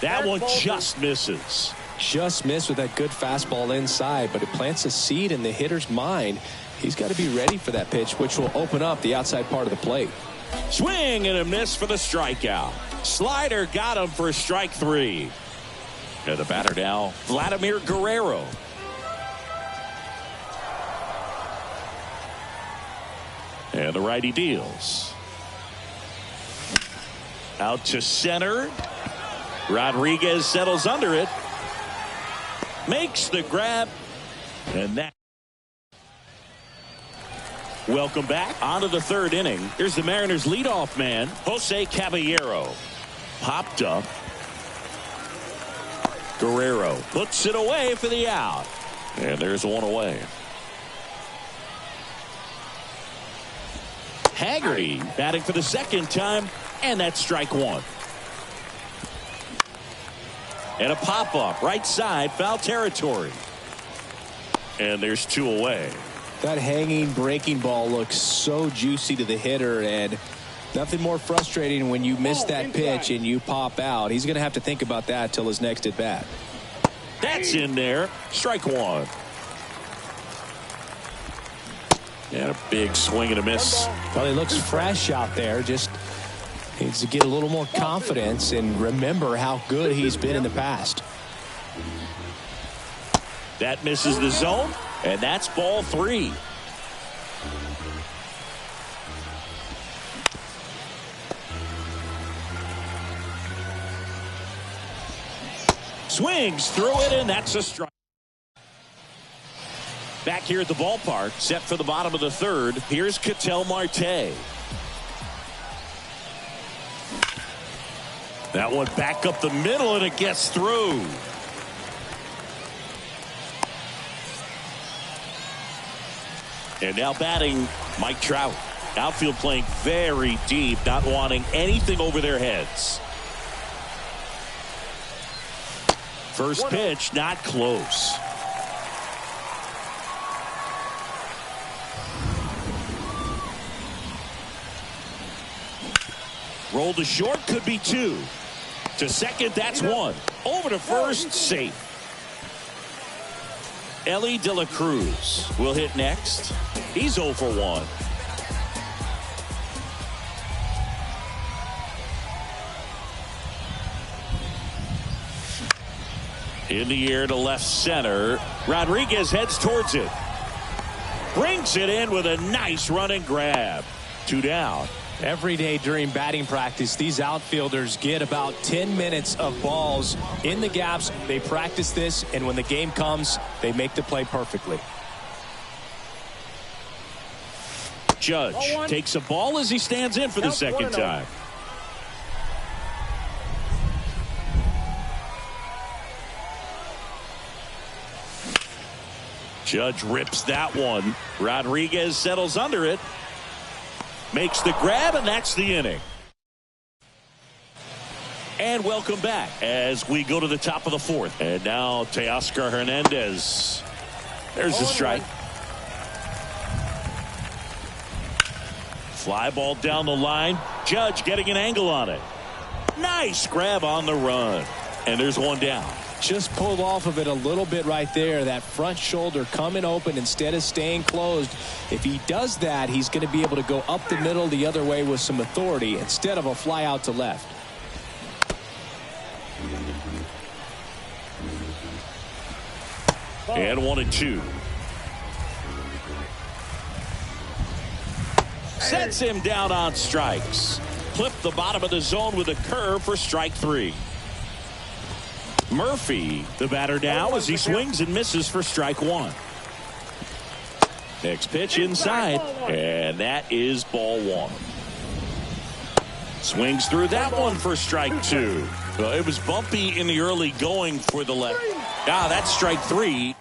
That one just misses.
Just missed with that good fastball inside, but it plants a seed in the hitter's mind. He's got to be ready for that pitch, which will open up the outside part of the plate.
Swing and a miss for the strikeout. Slider got him for strike 3. And the batter now, Vladimir Guerrero. And the righty deals. Out to center. Rodriguez settles under it. Makes the grab. And that. Welcome back. On to the 3rd inning. Here's the Mariners leadoff man, Jose Caballero. Popped up. Guerrero puts it away for the out. And there's 1 away. Haggerty batting for the second time, and that's strike one. And a pop-up right side, foul territory. And there's two away.
That hanging breaking ball looks so juicy to the hitter, and nothing more frustrating when you miss that pitch and you pop out. He's going to have to think about that till his next at bat.
That's in there. Strike one. And a big swing and a miss.
Well, he looks fresh out there. Just needs to get a little more confidence and remember how good he's been in the past.
That misses the zone, and that's ball three. Swings through it, and that's a strike. Back here at the ballpark, set for the bottom of the third. Here's Ketel Marte. That one back up the middle, and it gets through. And now batting, Mike Trout. Outfield playing very deep, not wanting anything over their heads. First pitch, not close. Roll to short, could be two. To second, that's one. Over to first, safe. Ellie De La Cruz will hit next. He's 0 for 1. In the air to left center. Rodriguez heads towards it. Brings it in with a nice run and grab. 2 down.
Every day during batting practice, these outfielders get about 10 minutes of balls in the gaps. They practice this, and when the game comes, they make the play perfectly.
Judge takes a ball as he stands in for the second time. Judge rips that one. Rodriguez settles under it. Makes the grab, and that's the inning. And welcome back as we go to the top of the fourth. And now Teoscar Hernandez. There's a strike. Fly ball down the line. Judge getting an angle on it. Nice grab on the run. And there's one down.
Just pulled off of it a little bit right there. That front shoulder coming open instead of staying closed. If he does that, he's going to be able to go up the middle the other way with some authority instead of a fly out to left.
And 1-2. Sets him down on strikes. Clip the bottom of the zone with a curve for strike 3. Murphy, the batter now, as he swings and misses for strike 1. Next pitch inside, and that is ball 1. Swings through that one for strike 2. Well, it was bumpy in the early going for the left. That's strike 3.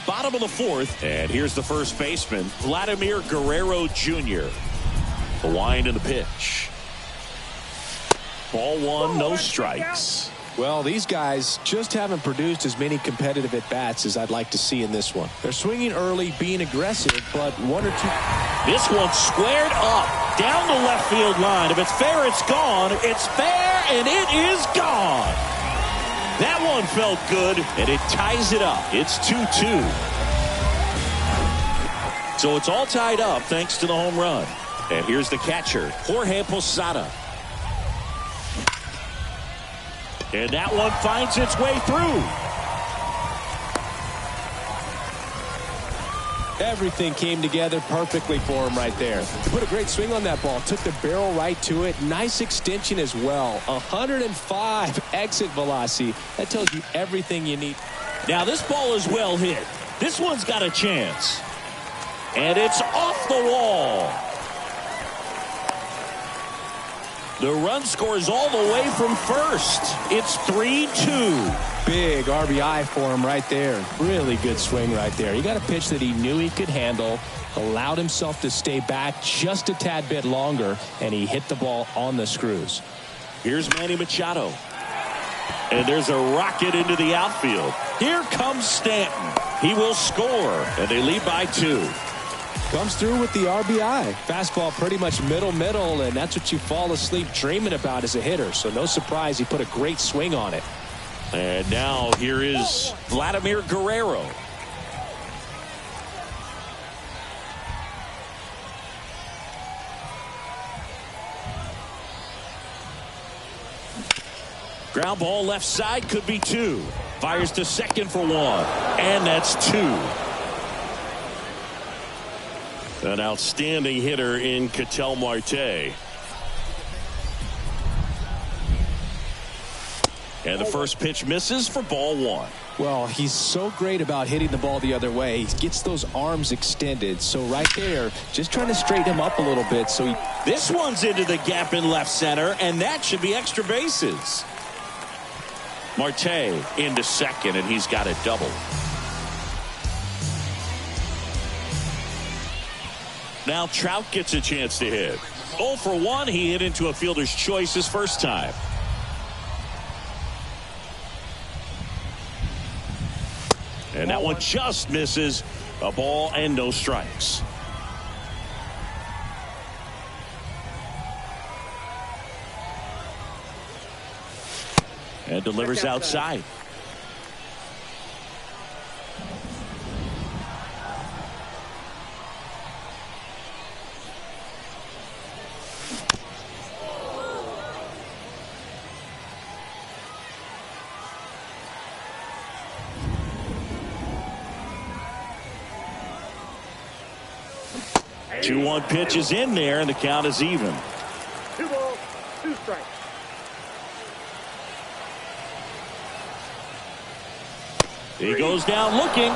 Bottom of the fourth, and here's the first baseman, Vladimir Guerrero Jr. The wind and the pitch. Ball 1, no strikes.
Well, these guys just haven't produced as many competitive at-bats as I'd like to see in this one. They're swinging early, being aggressive, but 1 or 2.
This one's squared up, down the left field line. If it's fair, it's gone. It's fair, and it is gone. That one felt good, and it ties it up. It's 2-2. So it's all tied up thanks to the home run. And here's the catcher, Jorge Posada. And that one finds its way through.
Everything came together perfectly for him right there. Put a great swing on that ball. Took the barrel right to it. Nice extension as well. 105 exit velocity. That tells you everything you need.
Now this ball is well hit. This one's got a chance. And it's off the wall. The run scores all the way from first. It's 3-2.
Big RBI for him right there. Really good swing right there. He got a pitch that he knew he could handle, allowed himself to stay back just a tad bit longer, and he hit the ball on the screws.
Here's Manny Machado. And there's a rocket into the outfield. Here comes Stanton. He will score, and they lead by 2.
Comes through with the RBI. Fastball pretty much middle, and that's what you fall asleep dreaming about as a hitter. So no surprise he put a great swing on it.
And now here is Vladimir Guerrero. Ground ball left side, could be 2. Fires to second for 1. And that's 2. An outstanding hitter in Ketel Marte. And the first pitch misses for ball 1.
Well, he's so great about hitting the ball the other way. He gets those arms extended. So right there, just trying to straighten him up a little bit. So
this one's into the gap in left center, and that should be extra bases. Marte into second, and he's got a double. Now Trout gets a chance to hit. 0 for 1. He hit into a fielder's choice his first time. And that one just misses. A ball and no strikes. And delivers outside. Hey. 2-1 pitch is in there, and the count is even.
2 balls, 2 strikes.
He goes down looking.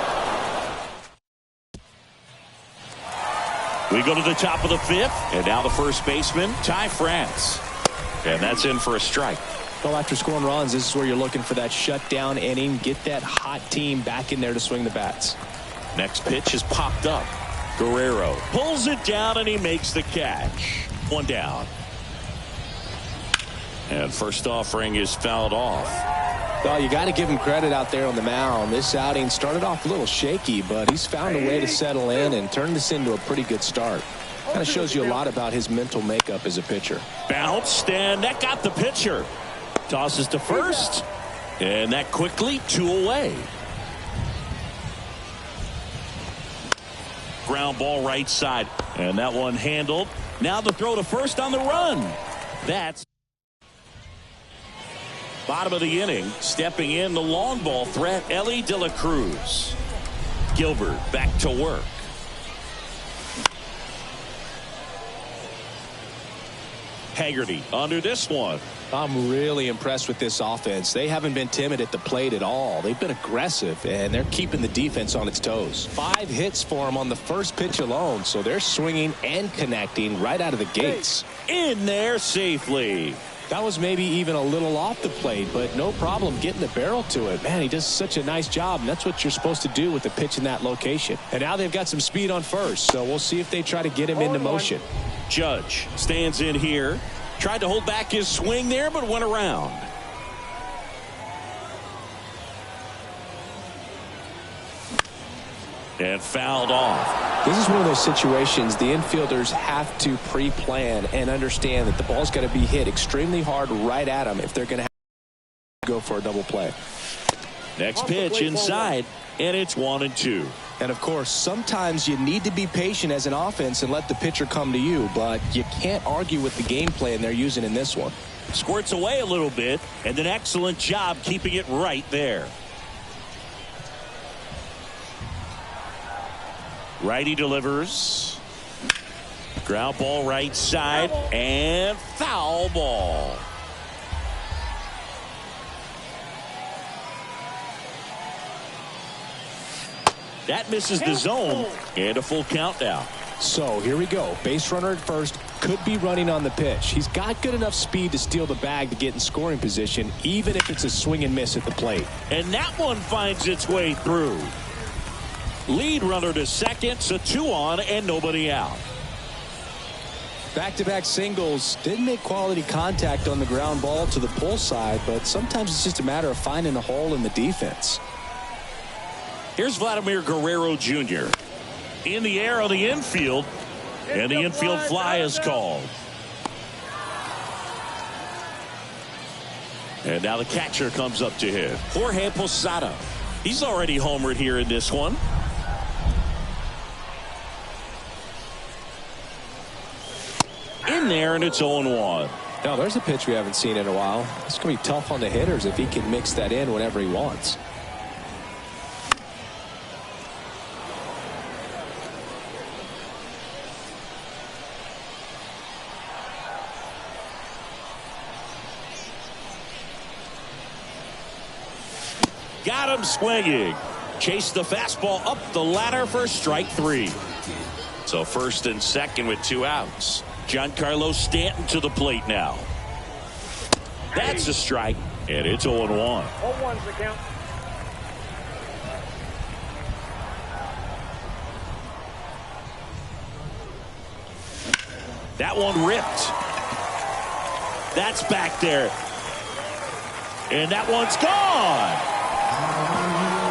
We go to the top of the 5th, and now the first baseman, Ty France. And that's in for a strike.
Well, after scoring runs, this is where you're looking for that shutdown inning. Get that hot team back in there to swing the bats.
Next pitch is popped up. Guerrero pulls it down, and he makes the catch. 1 down. And first offering is fouled off.
Well, you got to give him credit out there on the mound. This outing started off a little shaky, but he's found a way to settle in and turn this into a pretty good start. Kind of shows you a lot about his mental makeup as a pitcher.
Bounced, and that got the pitcher. Tosses to first, and that quickly 2 away. Ground ball right side, and that one handled. Now the throw to first on the run. That's bottom of the inning. Stepping in the long ball threat, Ellie De La Cruz. Gilbert back to work. Haggerty under this one.
I'm really impressed with this offense. They haven't been timid at the plate at all. They've been aggressive, and they're keeping the defense on its toes. 5 hits for them on the first pitch alone, so they're swinging and connecting right out of the gates.
In there safely.
That was maybe even a little off the plate, but no problem getting the barrel to it. Man, he does such a nice job, and that's what you're supposed to do with a pitch in that location. And now they've got some speed on first, so we'll see if they try to get him into motion.
Judge stands in here. Tried to hold back his swing there, but went around. And fouled off.
This is one of those situations the infielders have to pre-plan and understand that the ball's got to be hit extremely hard right at them if they're going to go for a double play.
Next pitch inside, and it's 1-2.
And of course, sometimes you need to be patient as an offense and let the pitcher come to you, but you can't argue with the game plan they're using in this one.
Squirts away a little bit, and an excellent job keeping it right there. Righty delivers. Ground ball right side, and foul ball. That misses the zone, and a full count now.
So here we go. Base runner at first, could be running on the pitch. He's got good enough speed to steal the bag to get in scoring position, even if it's a swing and miss at the plate.
And that one finds its way through. Lead runner to second, so 2 on and nobody out.
Back-to-back singles. Didn't make quality contact on the ground ball to the pull side, but sometimes it's just a matter of finding a hole in the defense.
Here's Vladimir Guerrero Jr. in the air on the infield, and the infield fly is called. And now the catcher comes up to him, Jorge Posada. He's already homered here in this one. In there, and it's 0-1.
Now there's a pitch we haven't seen in a while. It's going to be tough on the hitters if he can mix that in whenever he wants.
Got him swinging. Chased the fastball up the ladder for strike 3. So first and second with 2 outs. Giancarlo Stanton to the plate now. That's a strike, and it's 0-1.
0-1's the count.
That one ripped. That's back there. And that one's gone.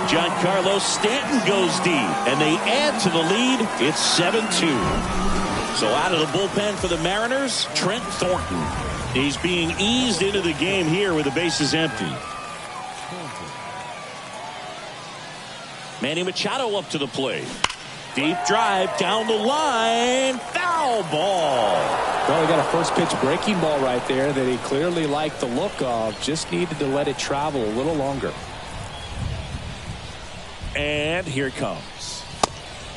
Giancarlo Stanton goes deep, and they add to the lead. It's 7-2. So out of the bullpen for the Mariners, Trent Thornton. He's being eased into the game here with the bases empty. Manny Machado up to the plate. Deep drive down the line. Foul ball.
Well, he got a first pitch breaking ball right there that he clearly liked the look of. Just needed to let it travel a little longer.
And here it comes.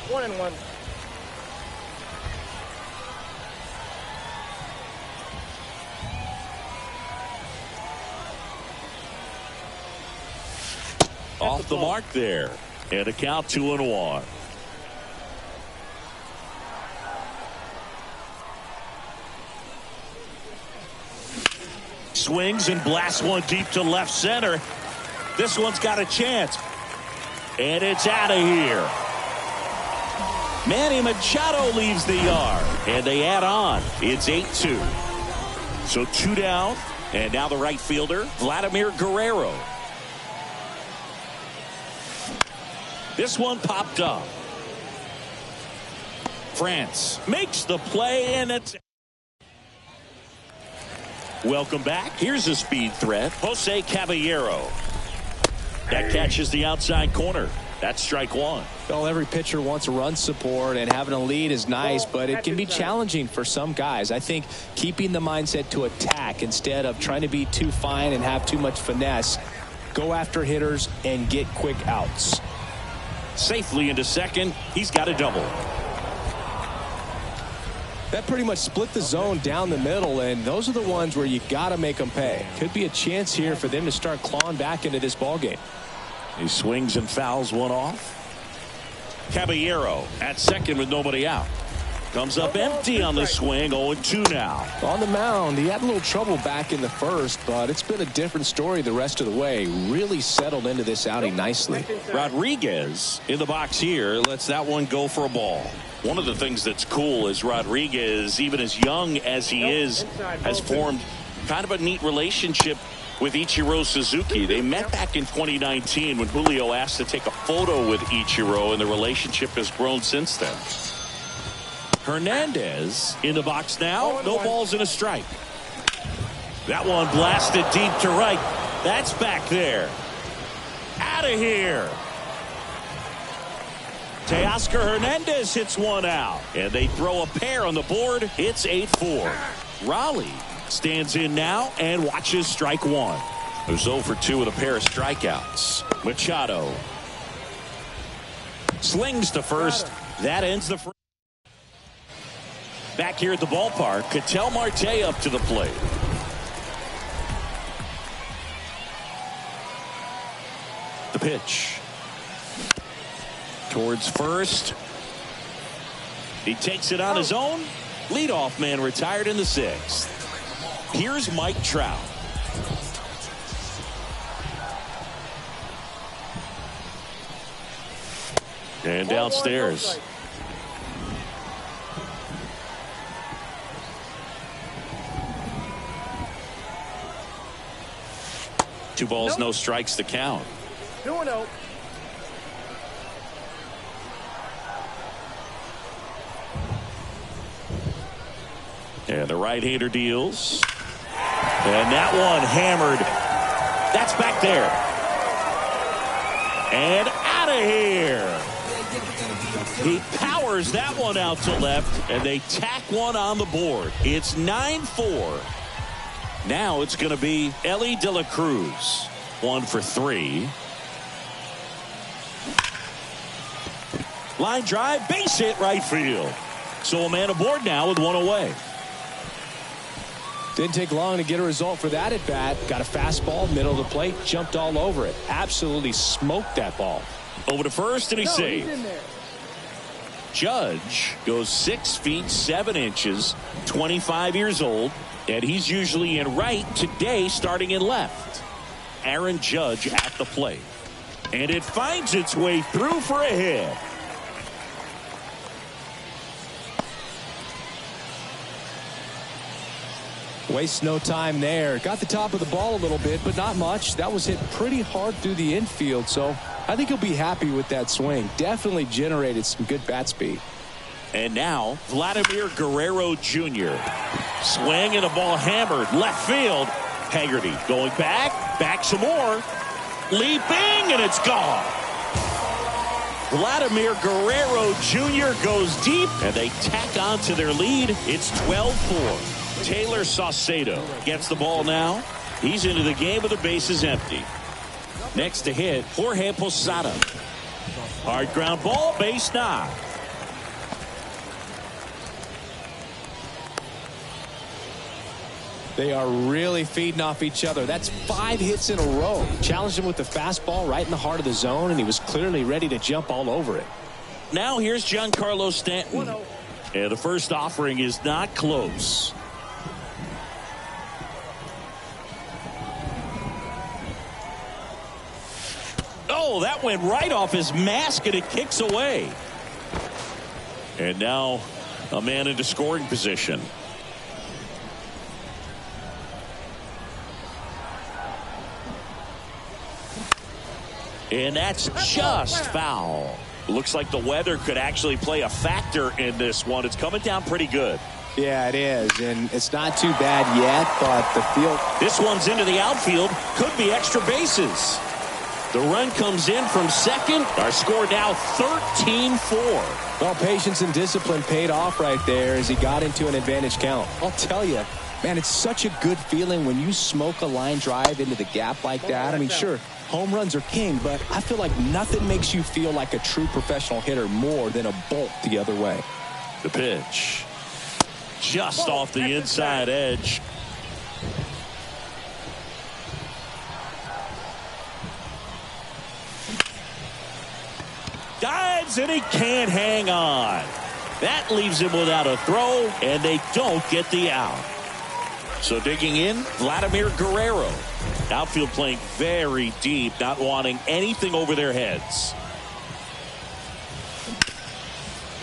1-1.
Off the mark there. And a count 2-1. Swings and blasts one deep to left center. This one's got a chance. And it's out of here. Manny Machado leaves the yard. And they add on. It's 8-2. So 2 down. And now the right fielder, Vladimir Guerrero. This one popped up. France makes the play, and it's... Welcome back. Here's a speed threat, Jose Caballero. That catches the outside corner. That's strike 1.
Well, every pitcher wants a run support, and having a lead is nice, but it can be challenging for some guys. I think keeping the mindset to attack instead of trying to be too fine and have too much finesse, go after hitters and get quick outs.
Safely into second. He's got a double.
That pretty much split the zone down the middle, and those are the ones where you got to make them pay. Could be a chance here for them to start clawing back into this ball game.
He swings and fouls one off. Caballero at second with nobody out. Comes up empty on the swing. 0-2 now.
On the mound, he had a little trouble back in the first, but it's been a different story the rest of the way. Really settled into this outing nicely.
Rodriguez in the box here lets that one go for a ball. One of the things that's cool is Rodriguez, even as young as he is, has formed kind of a neat relationship with Ichiro Suzuki. They met back in 2019 when Julio asked to take a photo with Ichiro, and the relationship has grown since then. Hernandez in the box now. No balls and a strike. That one blasted deep to right. That's back there. Out of here. Teoscar Hernandez hits one out. And they throw a pair on the board. It's 8-4. Raleigh stands in now and watches strike 1. Who's 0 for 2 with a pair of strikeouts. Machado slings to first. That ends the first. Back here at the ballpark, Ketel Marte up to the plate. The pitch. Towards first. He takes it on his own. Leadoff man retired in the 6th. Here's Mike Trout. And downstairs. Two balls, no strikes to count.
2-0.
And the right-hander deals. And that one hammered. That's back there. And out of here. He powers that one out to left, and they tack one on the board. It's 9-4. Now it's going to be Ellie De La Cruz. 1 for 3. Line drive, base hit right field. So a man aboard now with one away.
Didn't take long to get a result for that at bat. Got a fastball, middle of the plate, jumped all over it. Absolutely smoked that ball.
Over to first, and he's safe. Judge goes 6 feet 7 inches, 25 years old, and he's usually in right, today starting in left. Aaron Judge at the plate. And it finds its way through for a hit.
Wastes no time there. Got the top of the ball a little bit, but not much. That was hit pretty hard through the infield, so I think he'll be happy with that swing. Definitely generated some good bat speed.
And now Vladimir Guerrero Jr. Swing and the ball hammered left field. Haggerty going back some more. Leaping, and it's gone. Vladimir Guerrero Jr. goes deep, and they tack on to their lead. It's 12-4. Taylor Saucedo gets the ball now. He's into the game with the bases empty. Next to hit, Jorge Posada. Hard ground ball, base knock.
They are really feeding off each other. That's 5 hits in a row. Challenged him with the fastball right in the heart of the zone, and he was clearly ready to jump all over it.
Now here's Giancarlo Stanton. And the first offering is not close. Oh, that went right off his mask, and it kicks away. And now a man into scoring position. And that's just foul. Looks like the weather could actually play a factor in this one. It's coming down pretty good.
Yeah, it is, and it's not too bad yet, but the field.
This one's into the outfield. Could be extra bases. The run comes in from second. Our score now 13-4.
Well, patience and discipline paid off right there as he got into an advantage count. I'll tell you, man, it's such a good feeling when you smoke a line drive into the gap like that. I mean, sure, home runs are king, but I feel like nothing makes you feel like a true professional hitter more than a bolt the other way.
The pitch. Just off the inside edge. Dives, and he can't hang on. That leaves him without a throw, and they don't get the out. So digging in, Vladimir Guerrero. Outfield playing very deep, not wanting anything over their heads.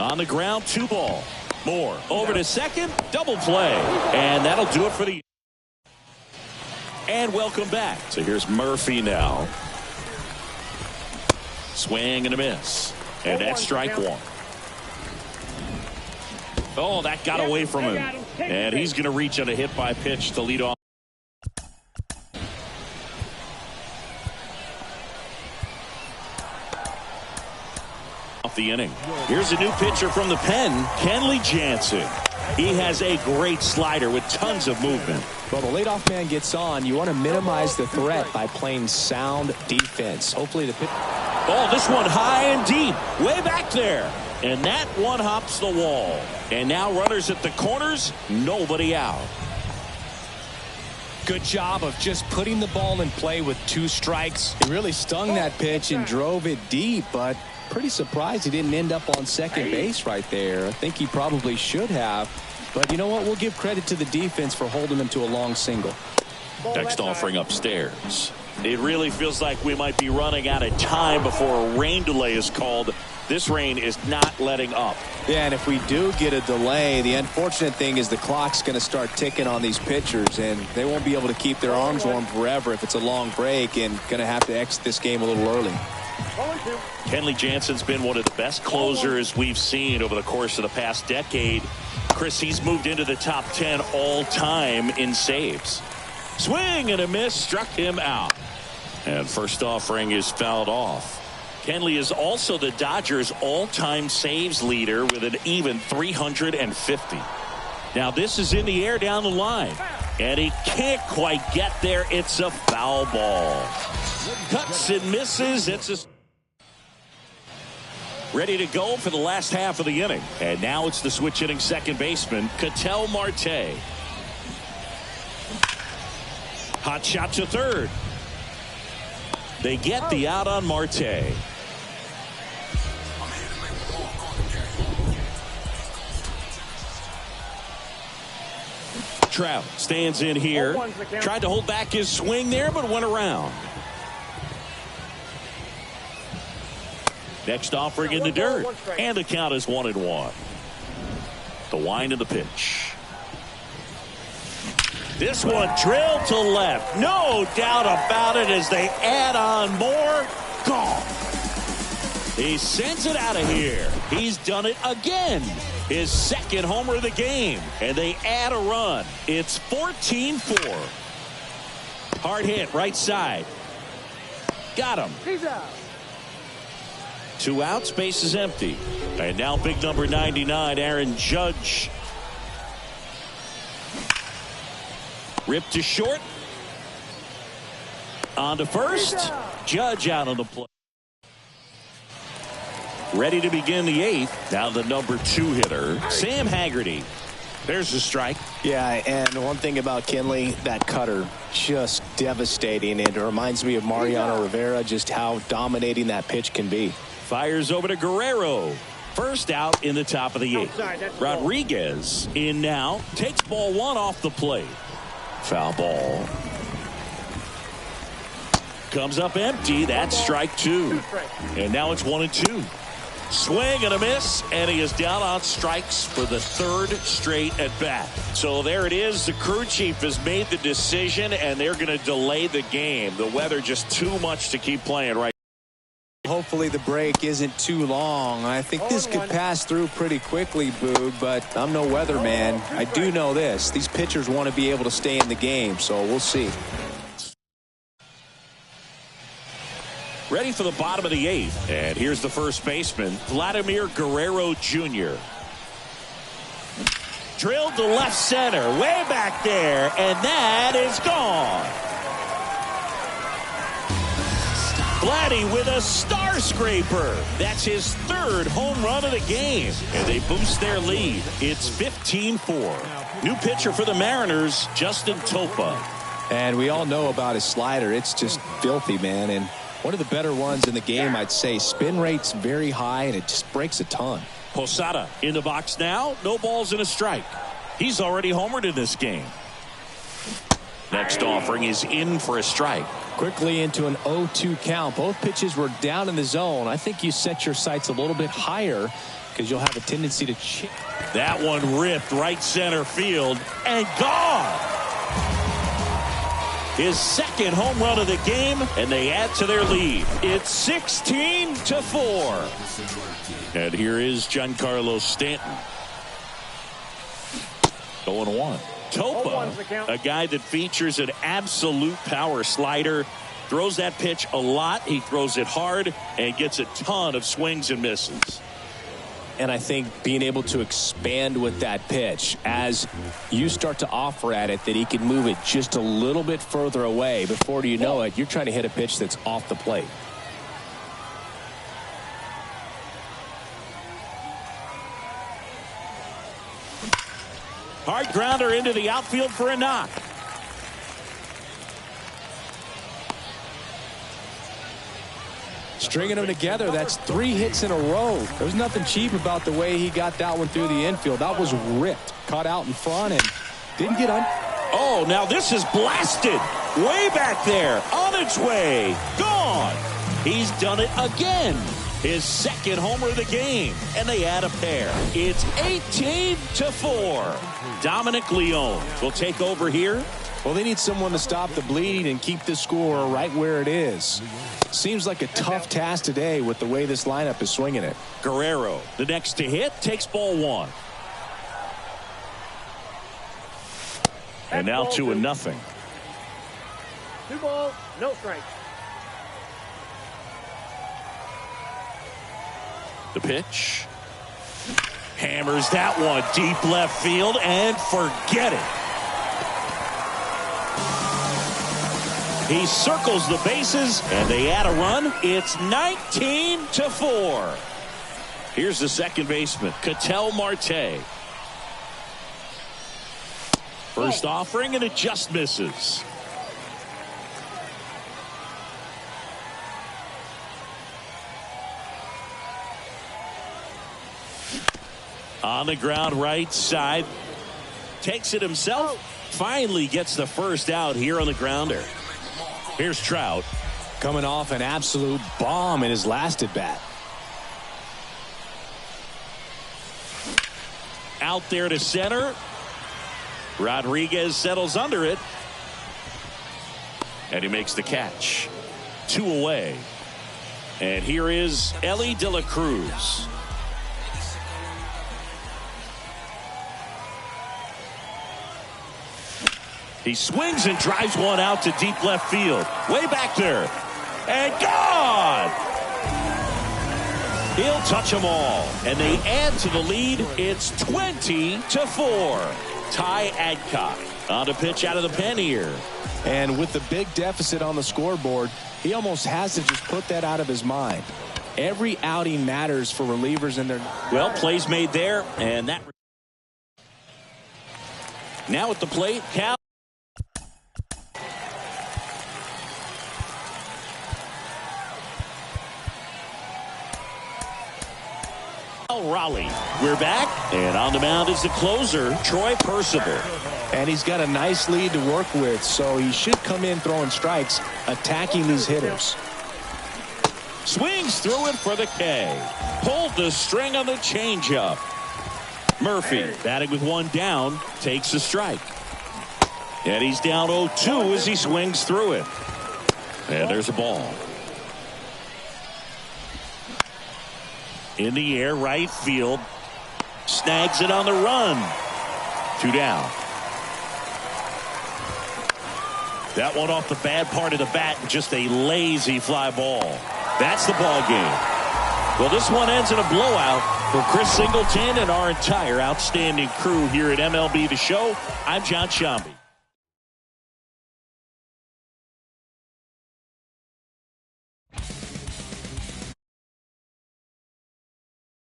On the ground, 2 ball. Moore over to second, double play. And that'll do it for the... And welcome back. So here's Murphy now. Swing and a miss. And that's strike 1. Oh, that got away from him. And he's going to reach on a hit by pitch to lead off. The inning. Here's a new pitcher from the pen, Kenley Jansen. He has a great slider with tons of movement.
Well, the leadoff man gets on. You want to minimize the threat by playing sound defense. Hopefully the pitch.
Oh, this one high and deep, way back there. And that one hops the wall. And now runners at the corners, nobody out.
Good job of just putting the ball in play with 2 strikes. He really stung that pitch and drove it deep, but pretty surprised he didn't end up on second base right there. I think he probably should have. But you know what? We'll give credit to the defense for holding him to a long single.
Next offering upstairs. It really feels like we might be running out of time before a rain delay is called. This rain is not letting up.
Yeah, and if we do get a delay, the unfortunate thing is the clock's going to start ticking on these pitchers, and they won't be able to keep their arms warm forever if it's a long break, and going to have to exit this game a little early.
Kenley Jansen's been one of the best closers we've seen over the course of the past decade. Chris, he's moved into the top 10 all time in saves. Swing and a miss, struck him out. And first offering is fouled off. Kenley is also the Dodgers all-time saves leader with an even 350. Now this is in the air down the line, and he can't quite get there. It's a foul ball. Cuts and misses. Ready to go for the last half of the inning. And now it's the switch hitting second baseman, Ketel Marte. Hot shot to third. They get the out on Marte. Trout stands in here. Tried to hold back his swing there, but went around. Next offering in the dirt. And the count is 1-1. The wind of the pitch. This one drilled to left. No doubt about it as they add on more. Gone. He sends it out of here. He's done it again. His second homer of the game. And they add a run. It's 14-4. Hard hit right side. Got him.
He's out.
2 outs, base is empty. And now big number 99, Aaron Judge. Ripped to short. On to first. Judge out on the play. Ready to begin the 8th. Now the number 2 hitter, Sam Haggerty. There's the strike.
Yeah, and one thing about Kenley, that cutter, just devastating. It reminds me of Mariano Rivera, just how dominating that pitch can be.
Fires over to Guerrero. First out in the top of the 8th. Rodriguez in now. Takes ball 1 off the plate. Foul ball. Comes up empty. That's strike 2. And now it's 1-2. Swing and a miss, and he is down on strikes for the 3rd straight at bat. So there it is. The crew chief has made the decision, and they're going to delay the game. The weather just too much to keep playing right.
Hopefully the break isn't too long. I think this could pass through pretty quickly, Boog, but I'm no weatherman. I do know this. These pitchers want to be able to stay in the game, so we'll see.
Ready for the bottom of the 8th. And here's the first baseman, Vladimir Guerrero Jr. Drilled to left center, way back there, and that is gone. Vladdy with a star scraper. That's his 3rd home run of the game. And they boost their lead. It's 15-4. New pitcher for the Mariners, Justin Topa.
And we all know about his slider. It's just filthy, man. And one of the better ones in the game, I'd say. Spin rate's very high, and it just breaks a ton.
Posada in the box now. No balls and a strike. He's already homered in this game. Next offering is in for a strike.
Quickly into an 0-2 count. Both pitches were down in the zone. I think you set your sights a little bit higher because you'll have a tendency to chip.
That one ripped right center field and gone. His 2nd home run of the game, and they add to their lead. It's 16-4. And here is Giancarlo Stanton. 0-1. Topa, a guy that features an absolute power slider, throws that pitch a lot. He throws it hard and gets a ton of swings and misses.
And I think being able to expand with that pitch as you start to offer at it that he can move it just a little bit further away. Before you know it, you're trying to hit a pitch that's off the plate.
Hard grounder into the outfield for a knock.
Stringing them together, that's 3 hits in a row. There's nothing cheap about the way he got that one through the infield. That was ripped. Caught out in front and didn't get on.
Oh, now this is blasted. Way back there. On its way. Gone. He's done it again. His second homer of the game. And they add a pair. It's 18-4. Dominic Leone will take over here.
Well, they need someone to stop the bleeding and keep the score right where it is. Seems like a tough task today with the way this lineup is swinging it.
Guerrero, the next to hit, takes ball 1. And now 2-0.
2 balls, no strikes.
The pitch. Hammers that one deep left field and forget it. He circles the bases and they add a run. It's 19-4. Here's the second baseman, Ketel Marte. First offering and it just misses. On the ground right side. Takes it himself. Finally gets the first out here on the grounder. Here's Trout.
Coming off an absolute bomb in his last at bat.
Out there to center. Rodriguez settles under it. And he makes the catch. 2 away. And here is Elly De La Cruz. He swings and drives one out to deep left field. Way back there. And gone! He'll touch them all. And they add to the lead. It's 20-4. Ty Adcock on to pitch out of the pen here.
And with the big deficit on the scoreboard, he almost has to just put that out of his mind. Every outing matters for relievers in their...
Well, plays made there. And that... Now at the plate, Cal. Raleigh. We're back, and on the mound is the closer, Troy Percival.
And he's got a nice lead to work with, so he should come in throwing strikes, attacking these hitters.
Swings through it for the K. Pulled the string on the changeup. Murphy, batting with 1 down, takes a strike. And he's down 0-2 as he swings through it. And there's a ball. In the air, right field. Snags it on the run. 2 down. That one off the bad part of the bat. Just a lazy fly ball. That's the ball game. Well, this one ends in a blowout. For Chris Singleton and our entire outstanding crew here at MLB The Show, I'm John Shambi.